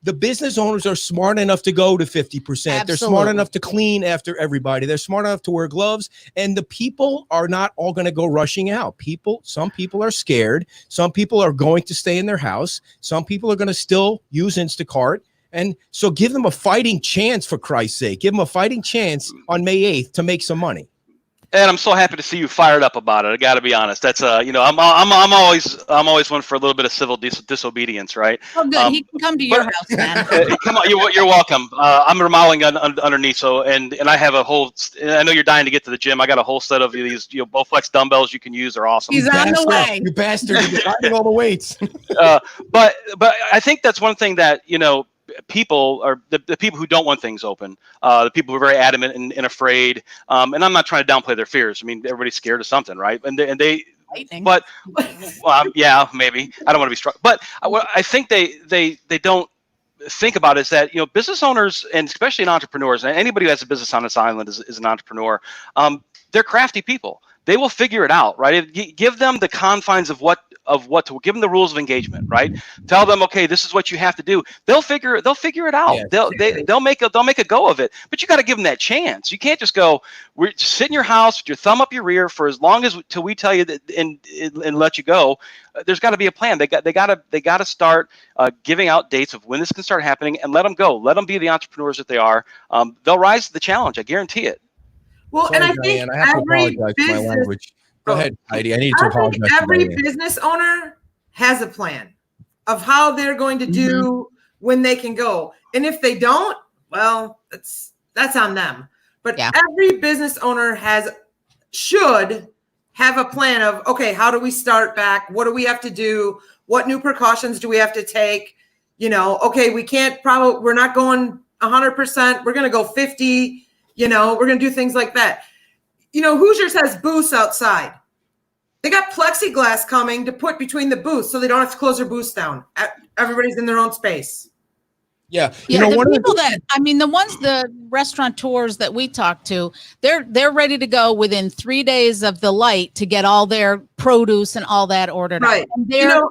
C: The business owners are smart enough to go to 50%.
D: Absolutely.
C: They're smart enough to clean after everybody. They're smart enough to wear gloves. And the people are not all going to go rushing out. Some people are scared. Some people are going to stay in their house. Some people are going to still use Instacart. And so give them a fighting chance, for Christ's sake. Give them a fighting chance on May 8th to make some money.
G: And I'm so happy to see you fired up about it. I got to be honest. That's I'm always one for a little bit of civil disobedience, right?
D: Oh, good. He can come to your house, man.
G: Come on, you're welcome. I'm remodeling underneath, so and I have a whole. I know you're dying to get to the gym. I got a whole set of these Bowflex dumbbells you can use. They're awesome.
D: He's on the way.
C: You bastard! You're riding all the weights.
G: But I think that's one thing that people are the people who don't want things open, the people who are very adamant and afraid, and I'm not trying to downplay their fears. I mean, everybody's scared of something, right? And they but yeah, maybe I don't want to be struck, but what I think they don't think about is that business owners, and especially entrepreneurs, and anybody who has a business on this island is an entrepreneur. They're crafty people. They will figure it out, right? Give them the confines of what of what to give them the rules of engagement, right? Tell them, okay, this is what you have to do. They'll figure it out. Yeah. They'll make a go of it. But you got to give them that chance. You can't just go, we're just sit in your house with your thumb up your rear for as long as till we tell you that and let you go. There's got to be a plan. They got to start giving out dates of when this can start happening and let them go. Let them be the entrepreneurs that they are. They'll rise to the challenge. I guarantee it.
F: Well,
C: Sorry,
F: and I
C: Diane,
F: think
C: I have to
F: every
C: apologize for my
F: business,
C: language. Go ahead, Heidi. I need to
F: I
C: apologize.
F: think every business owner has a plan of how they're going to do when they can go. And if they don't, well, that's on them. But every business owner should have a plan of, okay, how do we start back? What do we have to do? What new precautions do we have to take? Okay, we're not going 100%. We're going to go 50. We're going to do things like that. Hoosiers has booths outside. They got plexiglass coming to put between the booths so they don't have to close their booths down. Everybody's in their own space.
C: Yeah.
D: The restaurateurs that we talk to, they're ready to go within 3 days of the light to get all their produce and all that ordered out. And they have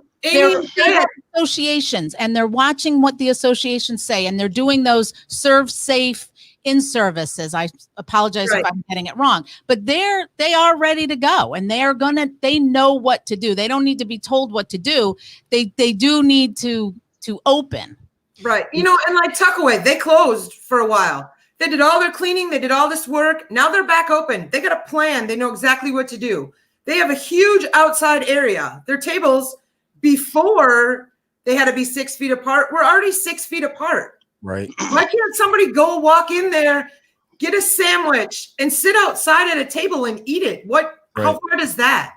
D: associations, and they're watching what the associations say, and they're doing those serve safe in services. I apologize if I'm getting it wrong, but they are ready to go, and they know what to do. They don't need to be told what to do. They do need to open.
F: Right. And like Tuckaway, they closed for a while. They did all their cleaning. They did all this work. Now they're back open. They got a plan. They know exactly what to do. They have a huge outside area. Their tables, before they had to be 6 feet apart, were already 6 feet apart.
C: Right.
F: Why can't somebody go walk in there, get a sandwich, and sit outside at a table and eat it? How hard is that?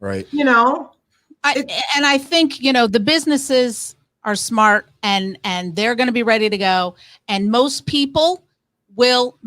C: Right.
D: I think, the businesses are smart and they're going to be ready to go. And most people will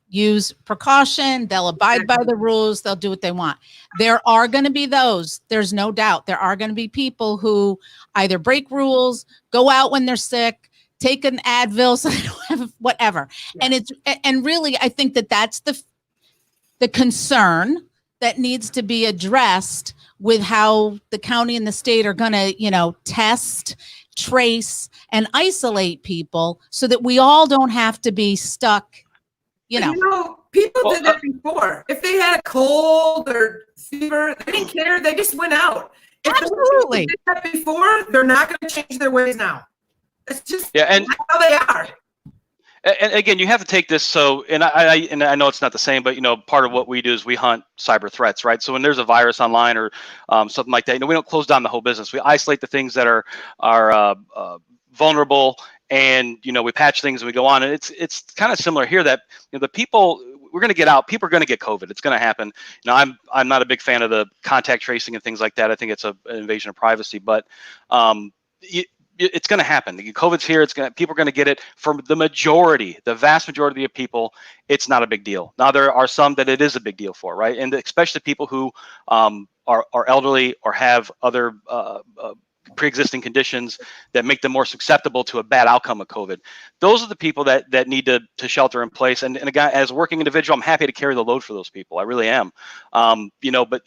D: use precaution. They'll abide by the rules. They'll do what they want. There are going to be there's no doubt. There are going to be people who either break rules, go out when they're sick, take an Advil so they don't have whatever. Yeah. And really, I think that's the concern that needs to be addressed with how the county and the state are going to, test, trace, and isolate people so that we all don't have to be stuck,
F: people did that before. If they had a cold or fever, they didn't care. They just went out. If
D: absolutely
F: did that before, they're not going to change their ways now. It's just how they are.
G: And again, you have to take this. So, and I know it's not the same, but part of what we do is we hunt cyber threats, right? So when there's a virus online or something like that, we don't close down the whole business. We isolate the things that are vulnerable, and we patch things and we go on. And it's kind of similar here that the people, we're going to get out. People are going to get COVID. It's going to happen. I'm not a big fan of the contact tracing and things like that. I think it's an invasion of privacy, but it's going to happen. COVID's here. People are going to get it. For the vast majority of people, it's not a big deal. Now there are some that it is a big deal for, right? And especially people who are elderly or have other pre-existing conditions that make them more susceptible to a bad outcome of COVID. Those are the people that need to shelter in place. And again, as a working individual, I'm happy to carry the load for those people. I really am. But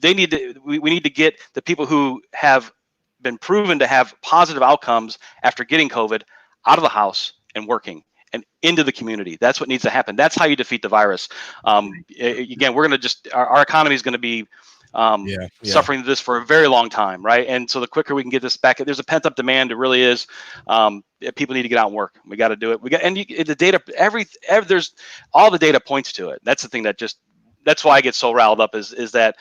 G: they need to. We need to get the people who have been proven to have positive outcomes after getting COVID out of the house and working and into the community. That's what needs to happen. That's how you defeat the virus. Again, we're going to our economy is going to be suffering this for a very long time, right? And so the quicker we can get this back, there's a pent up demand. It really is. People need to get out and work. We got to do it. The data. There's all the data points to it. That's the thing that's why I get so riled up is that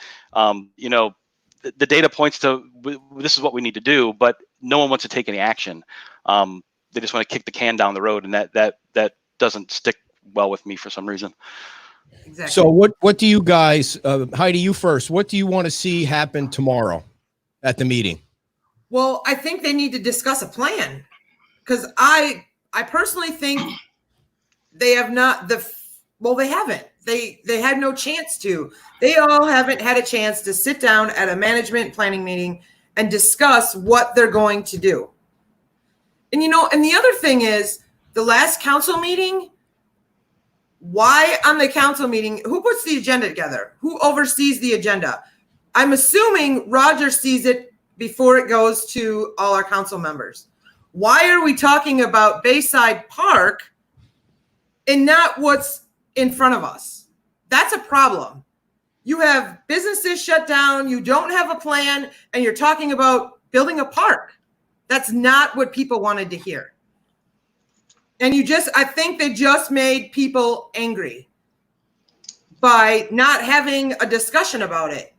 G: the data points to this is what we need to do, but no one wants to take any action. They just want to kick the can down the road, and that doesn't stick well with me for some reason.
F: Exactly.
C: So what do you guys, Heidi, you first, what do you want to see happen tomorrow at the meeting?
F: Well, I think they need to discuss a plan, because I personally think they have not they haven't. They had no chance to. They all haven't had a chance to sit down at a management planning meeting and discuss what they're going to do. And and the other thing is, the last council meeting, why on the council meeting, who puts the agenda together? Who oversees the agenda? I'm assuming Roger sees it before it goes to all our council members. Why are we talking about Bayside Park and not what's in front of us? That's a problem. You have businesses shut down, you don't have a plan, and you're talking about building a park. That's not what people wanted to hear. And I think they just made people angry by not having a discussion about it.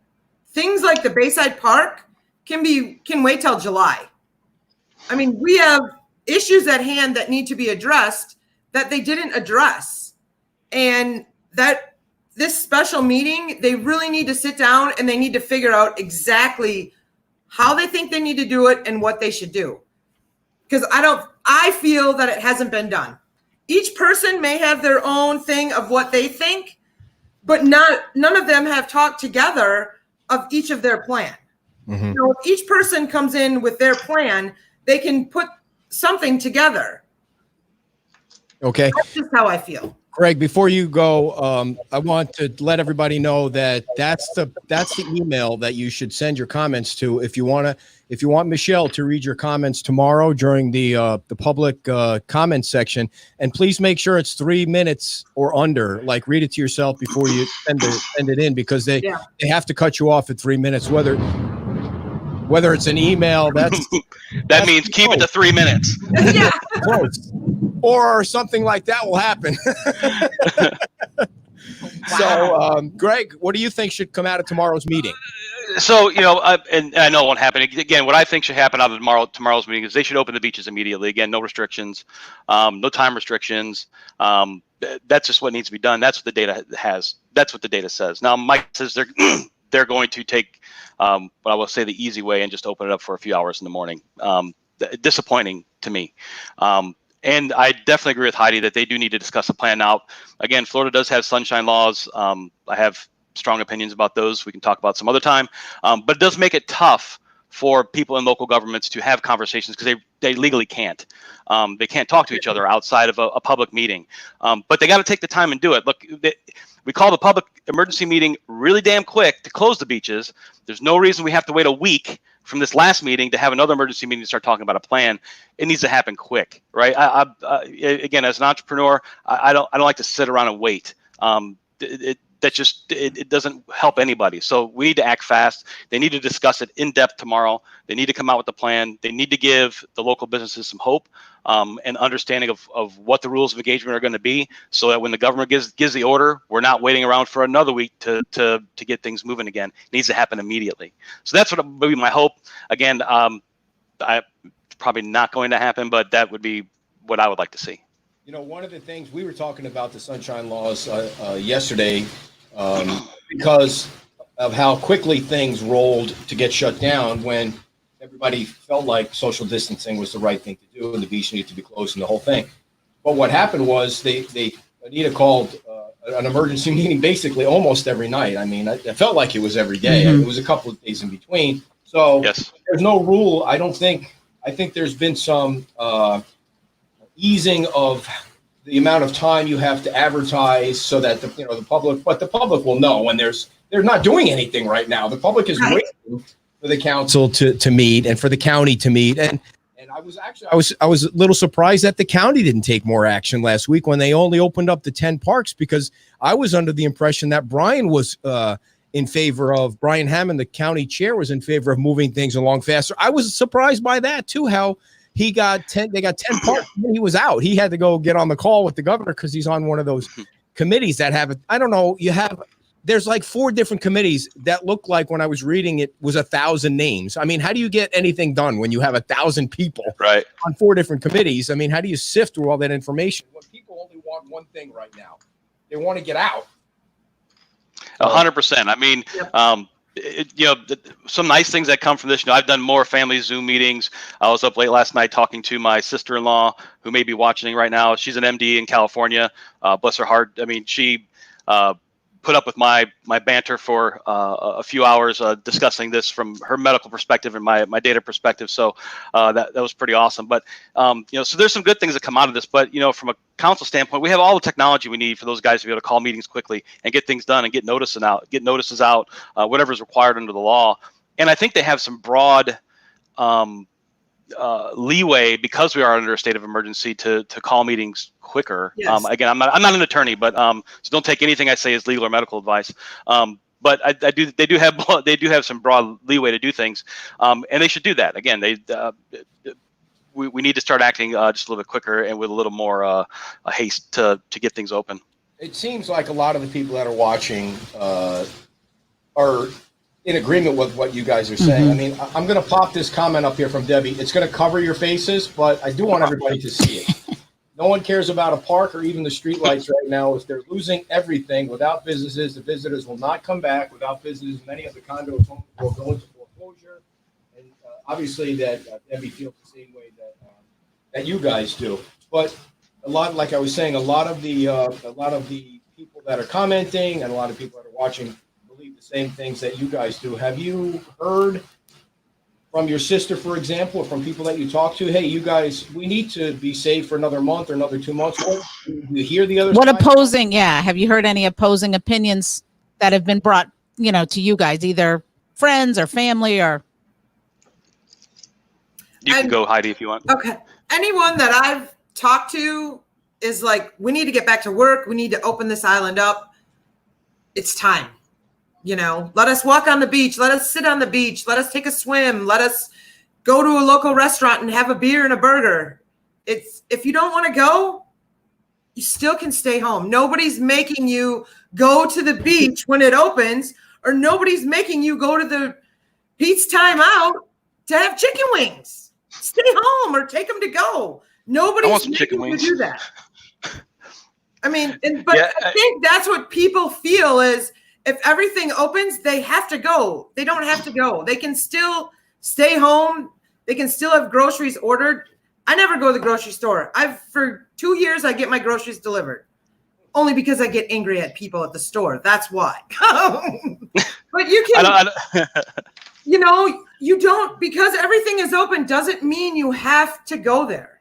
F: Things like the Bayside Park can wait till July. I mean, we have issues at hand that need to be addressed that they didn't address. And that this special meeting, they really need to sit down and they need to figure out exactly how they think they need to do it and what they should do. Because I feel that it hasn't been done. Each person may have their own thing of what they think, but none of them have talked together of each of their plan.
C: Mm-hmm.
F: So if each person comes in with their plan, they can put something together.
C: Okay.
F: That's just how I feel.
C: Greg, before you go, I want to let everybody know that that's the email that you should send your comments to if you want Michelle to read your comments tomorrow during the public comment section. And please make sure it's 3 minutes or under. Like, read it to yourself before you send it in, because they have to cut you off at 3 minutes. Whether it's an email, that
G: means keep it to 3 minutes.
F: Yeah.
C: Close. Or something like that will happen. So, Greg, what do you think should come out of tomorrow's meeting?
G: So, and I know it won't happen. Again, what I think should happen out of tomorrow's meeting is they should open the beaches immediately. Again, no restrictions, no time restrictions. That's just what needs to be done. That's what the data has. That's what the data says. Now, Mike says they're going to take what I will say the easy way and just open it up for a few hours in the morning. Disappointing to me. And I definitely agree with Heidi that they do need to discuss a plan. Now, again, Florida does have sunshine laws. I have strong opinions about those. We can talk about some other time. But it does make it tough for people in local governments to have conversations because they legally can't. They can't talk to each other outside of a public meeting. But they got to take the time and do it. Look, we call the public emergency meeting really damn quick to close the beaches. There's no reason we have to wait a week from this last meeting to have another emergency meeting to start talking about a plan. It needs to happen quick, right? Again, as an entrepreneur, I don't like to sit around and wait. It doesn't help anybody. So we need to act fast. They need to discuss it in depth tomorrow. They need to come out with a plan. They need to give the local businesses some hope and understanding of what the rules of engagement are going to be, so that when the government gives the order, we're not waiting around for another week to get things moving again. It needs to happen immediately. So that's what would be my hope. Again, probably not going to happen, but that would be what I would like to see.
C: One of the things we were talking about the sunshine laws yesterday, because of how quickly things rolled to get shut down when everybody felt like social distancing was the right thing to do and the beach needed to be closed and the whole thing. But what happened was Anita called an emergency meeting basically almost every night. I mean, it felt like it was every day.
F: Mm-hmm.
C: It was a couple of days in between. So
G: yes. There's
C: no rule. I think there's been some easing of the amount of time you have to advertise so that the public will know when they're not doing anything right now. The public is waiting for the council to meet and for the county to meet. And I was a little surprised that the county didn't take more action last week when they only opened up the 10 parks, because I was under the impression that Brian was in favor of, Brian Hammond, the county chair, was in favor of moving things along faster. I was surprised by that too, how they got 10 parks and he was out. He had to go get on the call with the governor because he's on one of those committees that have, I don't know, there's like 4 different committees that look like, when I was reading it, was 1,000 names. I mean, how do you get anything done when you have 1,000 people on 4 different committees? I mean, how do you sift through all that information when people only want one thing right now? They want to get out.
G: 100%. I mean, some nice things that come from this. I've done more family Zoom meetings. I was up late last night talking to my sister-in-law, who may be watching right now. She's an MD in California. Bless her heart. I mean, she put up with my banter for a few hours discussing this from her medical perspective and my data perspective. So that was pretty awesome. But so there's some good things that come out of this. But from a council standpoint, we have all the technology we need for those guys to be able to call meetings quickly and get things done and get notices out, whatever is required under the law. And I think they have some broad leeway because we are under a state of emergency to call meetings quicker.
F: Yes.
G: Again, I'm not an attorney, but so don't take anything I say as legal or medical advice. But they do have some broad leeway to do things, and they should do that. Again, we need to start acting just a little bit quicker and with a little more haste to get things open.
C: It seems like a lot of the people that are watching are in agreement with what you guys are saying. I mean, I'm going to pop this comment up here from Debbie. It's going to cover your faces, but I do want everybody to see it. No one cares about a park or even the streetlights right now. If they're losing everything without businesses, the visitors will not come back. Without visitors, many of the condos will go into foreclosure. And obviously that Debbie feels the same way that you guys do. But like I was saying, a lot of the people that are commenting and a lot of people that are watching believe the same things that you guys do. Have you heard from your sister, for example, or from people that you talk to, hey, you guys, we need to be safe for another month or another 2 months? Do you hear the other side?
D: Have you heard any opposing opinions that have been brought, to you guys, either friends or family or?
G: You can go, Heidi, if you want.
F: Okay. Anyone that I've talked to is like, we need to get back to work. We need to open this island up. It's time. Let us walk on the beach. Let us sit on the beach. Let us take a swim. Let us go to a local restaurant and have a beer and a burger. If you don't want to go, you still can stay home. Nobody's making you go to the beach when it opens, or nobody's making you go to the Pete's Time Out to have chicken wings. Stay home or take them to go. Nobody's making you do that. I mean, I think that's what people feel is, if everything opens, they have to go. They don't have to go. They can still stay home. They can still have groceries ordered. I never go to the grocery store. For 2 years, I get my groceries delivered. Only because I get angry at people at the store. That's why. But you can, you don't, because everything is open doesn't mean you have to go there.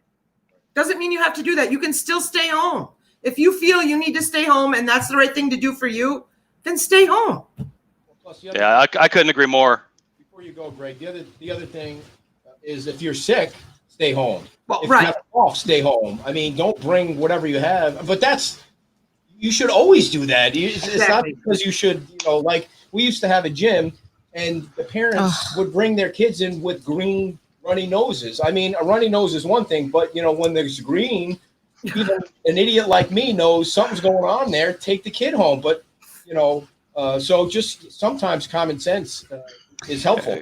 F: Doesn't mean you have to do that. You can still stay home. If you feel you need to stay home and that's the right thing to do for you, then stay home.
G: Yeah, I couldn't agree more.
C: Before you go, Greg, the other thing is if you're sick, stay home.
F: Well,
C: if
F: right.
C: you have a cough, stay home. I mean, don't bring whatever you have. But you should always do that. It's not because you should, like we used to have a gym and the parents would bring their kids in with green runny noses. I mean, a runny nose is one thing, but when there's green, even an idiot like me knows something's going on there. Take the kid home. But so just sometimes common sense is helpful.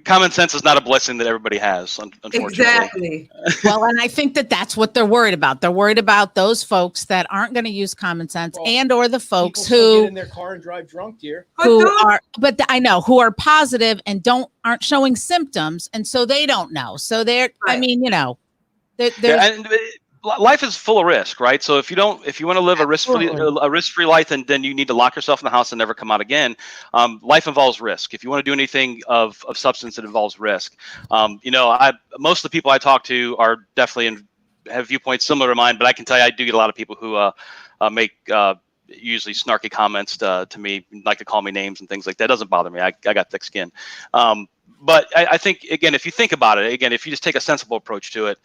G: Common sense is not a blessing that everybody has, unfortunately.
F: Exactly.
D: Well, and I think that's what they're worried about. They're worried about those folks that aren't going to use common sense, or the folks who
C: get in their car and drive drunk, dear.
D: Who are positive and aren't showing symptoms, and so they don't know. So they're, right. I mean,
G: life is full of risk, right? So if you want to live a risk-free life, then you need to lock yourself in the house and never come out again. Life involves risk. If you want to do anything of substance, it involves risk. Most of the people I talk to are definitely have viewpoints similar to mine, but I can tell you I do get a lot of people who make usually snarky comments to me, like to call me names and things like that. It doesn't bother me. I got thick skin. But I think, again, if you think about it, if you just take a sensible approach to it,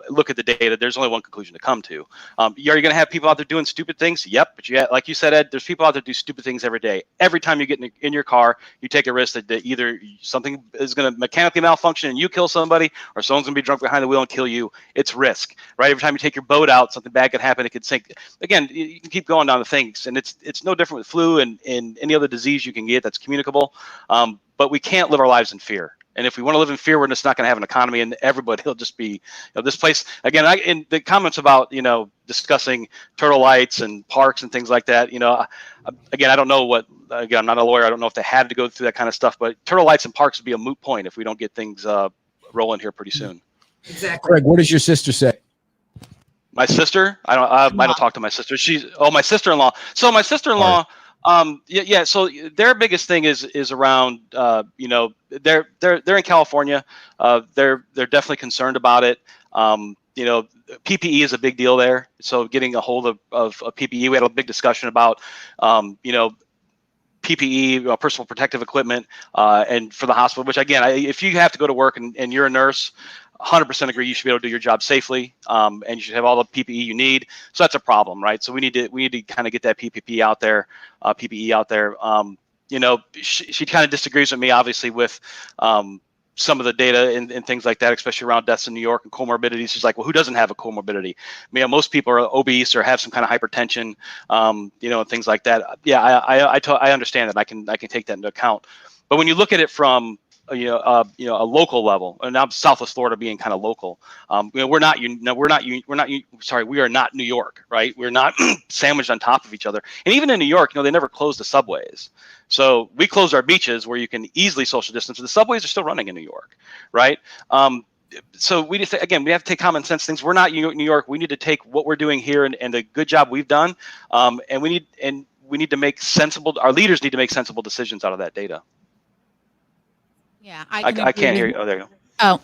G: look at the data, there's only one conclusion to come to. Are you going to have people out there doing stupid things? Yep. But like you said, Ed, there's people out there do stupid things every day. Every time you get in your car, you take a risk that either something is going to mechanically malfunction and you kill somebody, or someone's going to be drunk behind the wheel and kill you. It's risk, right? Every time you take your boat out, something bad could happen. It could sink. Again, you can keep going down the things. And it's no different with flu and any other disease you can get that's communicable. But we can't live our lives in fear. And if we want to live in fear, we're just not going to have an economy, and everybody will just be, this place again. In the comments about discussing turtle lights and parks and things like that, again, I don't know what. Again, I'm not a lawyer. I don't know if they had to go through that kind of stuff. But turtle lights and parks would be a moot point if we don't get things rolling here pretty soon.
F: Exactly.
C: Greg, what does your sister say?
G: My sister? I don't talk to my sister. My sister-in-law. So my sister-in-law. Yeah. So their biggest thing is around, they're in California. They're definitely concerned about it. PPE is a big deal there. So getting a hold of PPE, we had a big discussion about, PPE, personal protective equipment, and for the hospital, which again, if you have to go to work and you're a nurse, 100% agree you should be able to do your job safely, and you should have all the PPE you need. So that's a problem, right? So we need to kind of get that PPE out there. She kind of disagrees with me, obviously, with some of the data and things like that, especially around deaths in New York and comorbidities. She's like, well, who doesn't have a comorbidity? Most people are obese or have some kind of hypertension, and things like that. Yeah, I understand that. I can take that into account. But when you look at it from a local level, and now Southwest Florida being kind of local, we are not New York, right? We're not sandwiched on top of each other. And even in New York, they never closed the subways. So we closed our beaches where you can easily social distance. The subways are still running in New York, right? So we have to take common sense things. We're not New York. We need to take what we're doing here and the good job we've done, and we need to make sensible. Our leaders need to make sensible decisions out of that data.
D: Yeah,
G: I can't hear you. Oh, there you go.
D: Oh,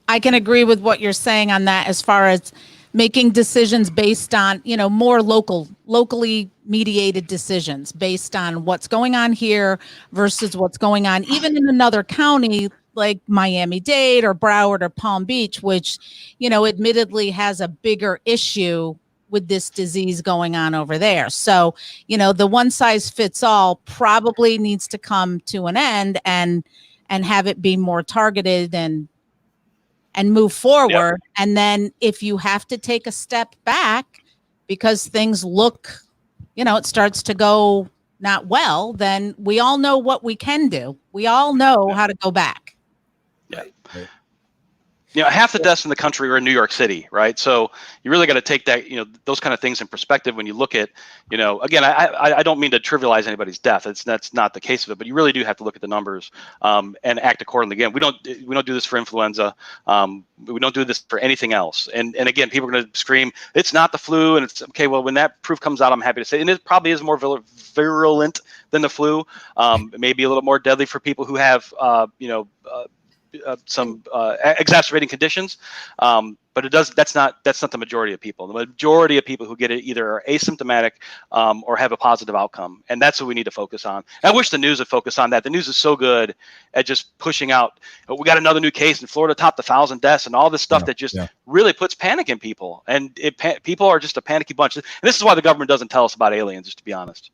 D: I can agree with what you're saying on that as far as making decisions based on, more locally mediated decisions based on what's going on here versus what's going on even in another county like Miami-Dade or Broward or Palm Beach, which, admittedly has a bigger issue with this disease going on over there. So, the one size fits all probably needs to come to an end and have it be more targeted and move forward. Yep. And then if you have to take a step back because things look, it starts to go not well, then we all know what we can do. We all know how to go back.
G: Yeah. Half the deaths in the country are in New York City, right? So you really got to take that, those kind of things in perspective when you look at, again, I don't mean to trivialize anybody's death. That's not the case of it, but you really do have to look at the numbers and act accordingly. Again, we don't do this for influenza. We don't do this for anything else. And again, people are going to scream, it's not the flu, and it's okay. Well, when that proof comes out, I'm happy to say, and it probably is more virulent than the flu. It may be a little more deadly for people who have, some exacerbating conditions, but that's not the majority of people. The majority of people who get it either are asymptomatic or have a positive outcome, and that's what we need to focus on. And I wish the news would focus on that. The news is so good at just pushing out, we got another new case in Florida, topped 1,000 deaths, and all this stuff that just really puts panic in people. And people are just a panicky bunch. And this is why the government doesn't tell us about aliens, just to be honest.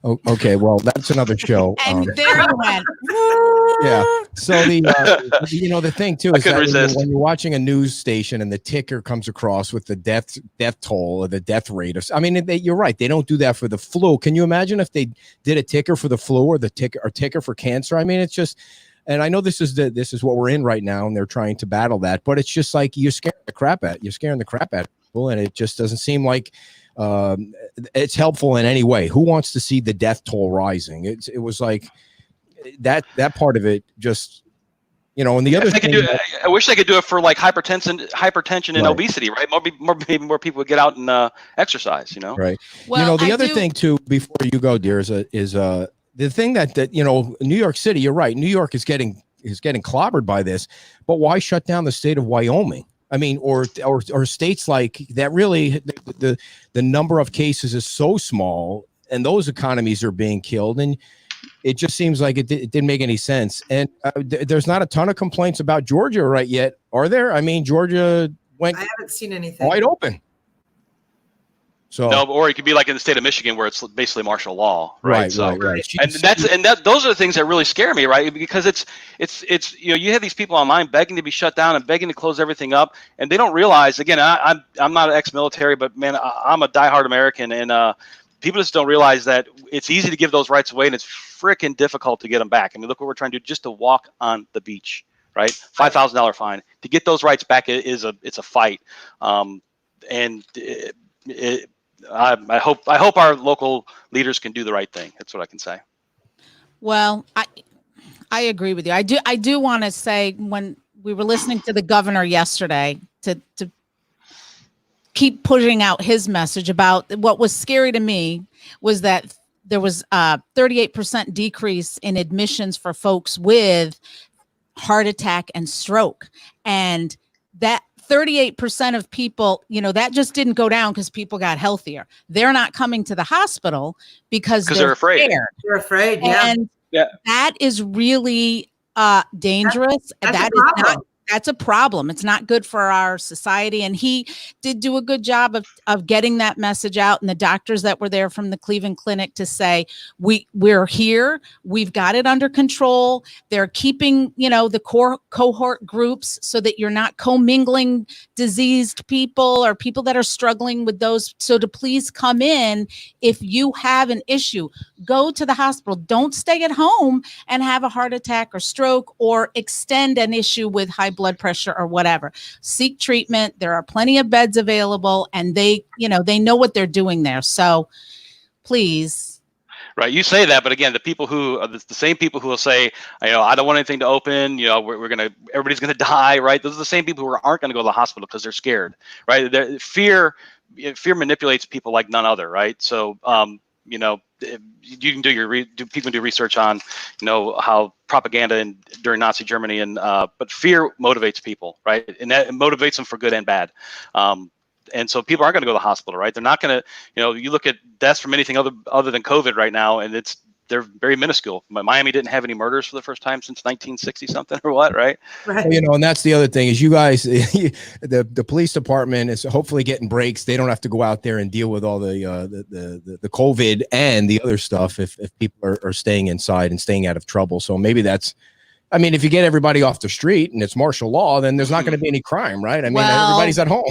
C: Oh, okay, well, that's another show.
D: And there you went.
C: Yeah. So the thing too is that when you're watching a news station and the ticker comes across with the death toll or the death rate, you're right. They don't do that for the flu. Can you imagine if they did a ticker for the flu or ticker for cancer? It's just, and I know this is what we're in right now, and they're trying to battle that, but it's just like you're scaring the crap out of people, and it just doesn't seem like it's helpful in any way. Who wants to see the death toll rising? It was like that part of it just, and the other thing.
G: I wish they could do it for like hypertension and obesity, right? More people would get out and exercise,
C: Right. Well, the other thing too, before you go, dear, is the thing that New York City, you're right. New York is getting clobbered by this, but why shut down the state of Wyoming? Or states like that. Really, the number of cases is so small, and those economies are being killed, and it just seems like it didn't make any sense. And there's not a ton of complaints about Georgia right yet, are there? Georgia went. I
F: haven't seen anything
C: wide open. So
G: no, or it could be like in the state of Michigan where it's basically martial law, right?
C: Right.
G: And those are the things that really scare me, right? Because it's you have these people online begging to be shut down and begging to close everything up, and they don't realize. Again, I'm not ex-military, but man, I'm a diehard American, and people just don't realize that it's easy to give those rights away, and it's freaking difficult to get them back. Look what we're trying to do just to walk on the beach, right? $5,000 fine to get those rights back it's a fight, I hope our local leaders can do the right thing. That's what I can say.
D: Well, I agree with you. I do want to say, when we were listening to the governor yesterday, to keep pushing out his message about what was scary to me was that there was a 38% decrease in admissions for folks with heart attack and stroke. And that 38% of people, that just didn't go down because people got healthier. They're not coming to the hospital because they're
G: afraid.
D: Scared.
F: They're afraid. Yeah.
D: And that is really dangerous. That's a problem. It's not good for our society. And he did do a good job of getting that message out. And the doctors that were there from the Cleveland Clinic to say, we're here. We've got it under control. They're keeping, the core cohort groups so that you're not commingling diseased people or people that are struggling with those. So to please come in if you have an issue, go to the hospital. Don't stay at home and have a heart attack or stroke or extend an issue with high blood pressure or whatever. Seek treatment. There are plenty of beds available, and they know what they're doing there. So please.
G: Right. You say that, but again, the people who are the same people who will say, I don't want anything to open, everybody's going to die. Right. Those are the same people who aren't going to go to the hospital because they're scared. Right. Fear manipulates people like none other. Right. So, you can people can do research on, how propaganda during Nazi Germany but fear motivates people, right? And that motivates them for good and bad. And so people aren't going to go to the hospital, right? They're not going to, you look at deaths from anything other than COVID right now, and they're very minuscule. Miami didn't have any murders for the first time since 1960 something or what, right?
C: Well, and that's the other thing is you guys, the police department is hopefully getting breaks. They don't have to go out there and deal with all the COVID and the other stuff if people are staying inside and staying out of trouble. So maybe if you get everybody off the street and it's martial law, then there's not going to be any crime, right? Everybody's at home.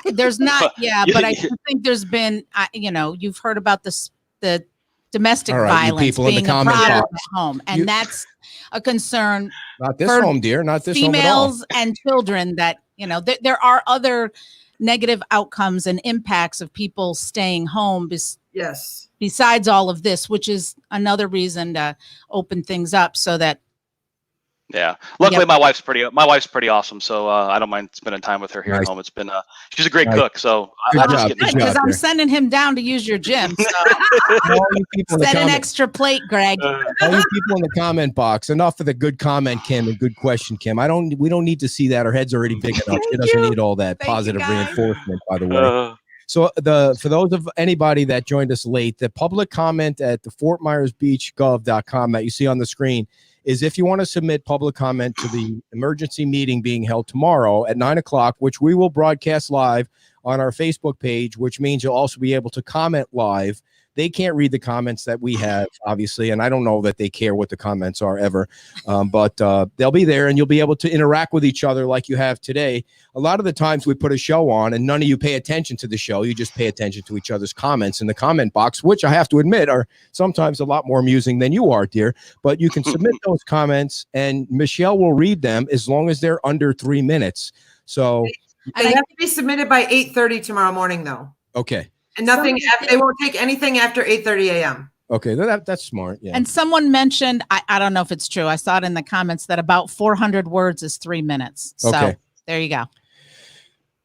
D: There's not, but I do think there's been, you've heard about the domestic violence
C: people
D: being
C: in the
D: a
C: comment
D: problem
C: box.
D: at home. And that's a concern.
C: Not this home, dear. Not this home at all.
D: Females and children that, there are other negative outcomes and impacts of people staying home.
F: Yes.
D: Besides all of this, which is another reason to open things up so that.
G: Yeah. Luckily, my wife's pretty awesome. So I don't mind spending time with her here at home. It's been she's a great cook. So
D: because I'm sending him down to use your gym. So send an extra plate, Greg.
C: All you people in the comment box, enough of the good comment, Kim, and good question, Kim. We don't need to see that. Her head's already big enough. She doesn't need all that positive reinforcement, by the way. So for those of anybody that joined us late, the public comment at the FortMyersBeachGov.com that you see on the screen is if you want to submit public comment to the emergency meeting being held tomorrow at 9:00, which we will broadcast live on our Facebook page, which means you'll also be able to comment live. They can't read the comments that we have, obviously, and I don't know that they care what the comments are ever, but they'll be there, and you'll be able to interact with each other like you have today. A lot of the times we put a show on, and none of you pay attention to the show. You just pay attention to each other's comments in the comment box, which I have to admit are sometimes a lot more amusing than you are, dear. But you can submit those comments, and Michelle will read them as long as they're under 3 minutes. So
F: they have to be submitted by 8:30 tomorrow morning, though.
C: Okay.
F: And they won't take anything after 8:30 a.m.
C: Okay, that's smart. Yeah.
D: And someone mentioned, I don't know if it's true. I saw it in the comments that about 400 words is 3 minutes. So there you go.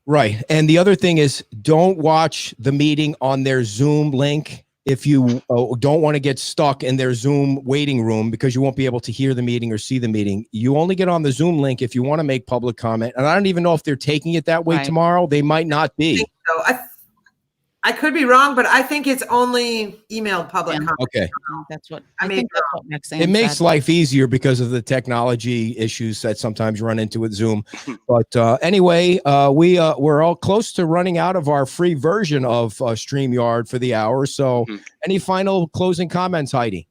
C: Right. And the other thing is don't watch the meeting on their Zoom link if you don't want to get stuck in their Zoom waiting room because you won't be able to hear the meeting or see the meeting. You only get on the Zoom link if you want to make public comment. And I don't even know if they're taking it that way tomorrow. They might not be.
F: I think so. I could be wrong, but I think it's only emailed public comment.
C: Okay.
D: That's what I think that's what Maxine
C: it makes life easier because of the technology issues that sometimes run into with Zoom. But anyway, we're all close to running out of our free version of StreamYard for the hour. So any final closing comments, Heidi?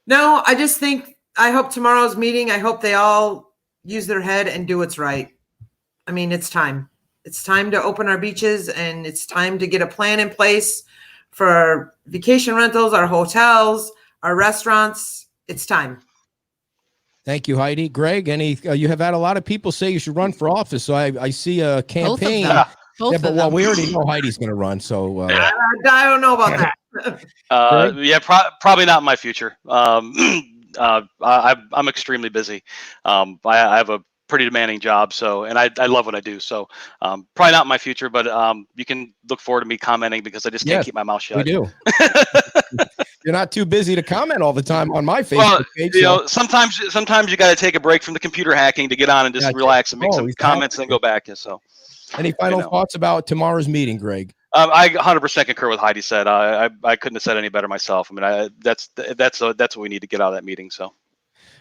F: No, I hope tomorrow's meeting, I hope they all use their head and do what's right. It's time. It's time to open our beaches, and it's time to get a plan in place for our vacation rentals, our hotels, our restaurants. It's time.
C: Thank you, Heidi. Greg, you have had a lot of people say you should run for office. So I see a campaign. But we already know Heidi's going to run. So
F: I don't know about that.
G: Probably not in my future. I'm extremely busy. I have a pretty demanding job. So, and I love what I do. So probably not in my future, but you can look forward to me commenting because I just can't keep my mouth shut.
C: We do. you're not too busy to comment all the time on my Facebook
G: Well,
C: page.
G: you know, sometimes you got to take a break from the computer hacking to get on and just
C: Gotcha.
G: relax and make some
C: he's
G: comments and then go back. So,
C: any final
G: you know.
C: thoughts about tomorrow's meeting, Greg?
G: I 100% concur with Heidi said. I couldn't have said any better myself. I mean, that's what we need to get out of that meeting. So.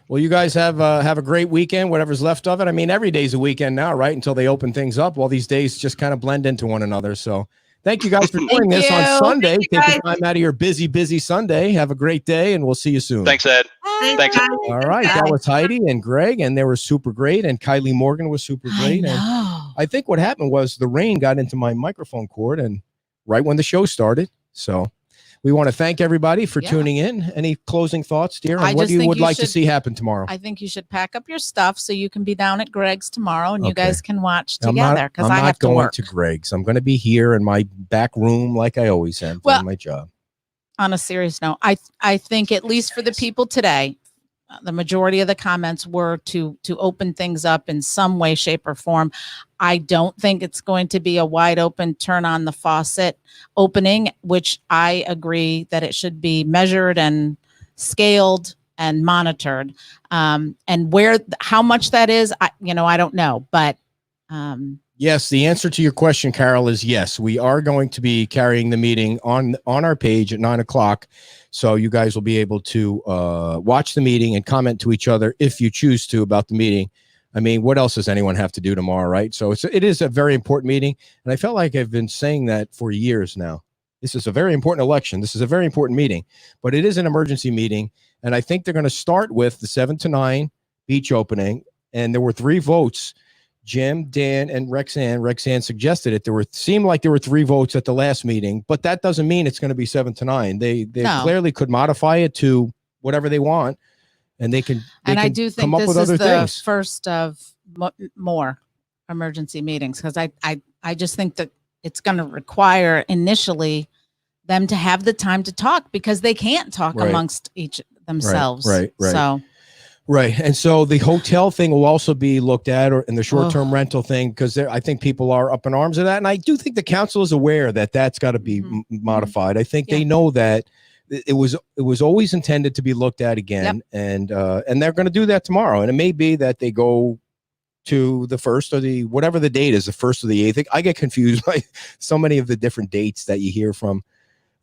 C: Well, you guys have a great weekend, whatever's left of it. I mean, every day's a weekend now, right? Until they open things up. Well, these days just kind of blend into one another. So thank you guys for doing this on Sunday. Take the time out of your busy Sunday. Have a great day, and we'll see you soon.
G: Thanks, Ed. Thanks. Ed.
C: All right. That was Heidi and Greg, and they were super great. And Kylie Morgan was super great. And I think what happened was the rain got into my microphone cord and right when the show started. So we want to thank everybody for tuning in. Any closing thoughts, dear? And what you would like to see happen tomorrow?
D: I think you should pack up your stuff so you can be down at Greg's tomorrow and you guys can watch together, because I have to work.
C: I'm not going to Greg's. I'm going to be here in my back room like I always am doing my job.
D: On a serious note, I think at least for the people today, the majority of the comments were to open things up in some way, shape, or form. I don't think it's going to be a wide open turn on the faucet opening, which I agree that it should be measured and scaled and monitored. And how much that is, I don't know, but
C: yes, the answer to your question, Carol, is yes. We are going to be carrying the meeting on our page at 9:00. So you guys will be able to watch the meeting and comment to each other if you choose to about the meeting. I mean, what else does anyone have to do tomorrow, right? So it is a very important meeting. And I felt like I've been saying that for years now. This is a very important election. This is a very important meeting, but it is an emergency meeting. And I think they're going to start with the 7 to 9 beach opening. And there were 3 votes. Jim, Dan, and Rexanne. Rexanne suggested it. Seemed like there were 3 votes at the last meeting, but that doesn't mean it's going to be 7 to 9. They clearly could modify it to whatever they want, and they can.
D: I do think this is the first of more emergency meetings, because I just think that it's going to require initially them to have the time to talk, because they can't talk amongst each themselves.
C: Right.
D: So.
C: Right. And so the hotel thing will also be looked at, or in the short-term rental thing, because I think people are up in arms of that. And I do think the council is aware that that's got to be modified. I think they know that it was always intended to be looked at again. And they're going to do that tomorrow. And it may be that they go to the 1st or the whatever the date is, the 1st or the 8th. I get confused by so many of the different dates that you hear from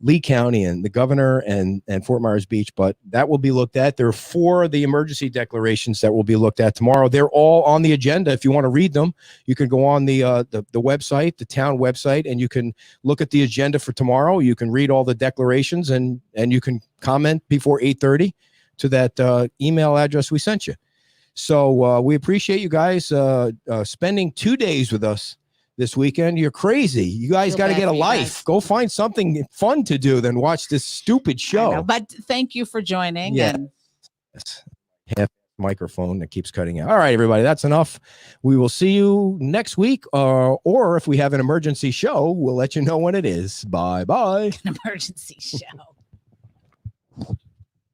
C: Lee County and the governor and Fort Myers Beach, but that will be looked at. There are 4 of the emergency declarations that will be looked at tomorrow. They're all on the agenda. If you want to read them, you can go on the website, the town website, and you can look at the agenda for tomorrow. You can read all the declarations and you can comment before 8:30 to that email address we sent you. So we appreciate you guys spending 2 days with us this weekend. You're crazy. You guys got to get a life. Go find something fun to do than watch this stupid show.
D: But thank you for joining.
C: Yeah. Half microphone that keeps cutting out. All right, everybody, that's enough. We will see you next week, or if we have an emergency show, we'll let you know when it is. Bye-bye.
D: An emergency show.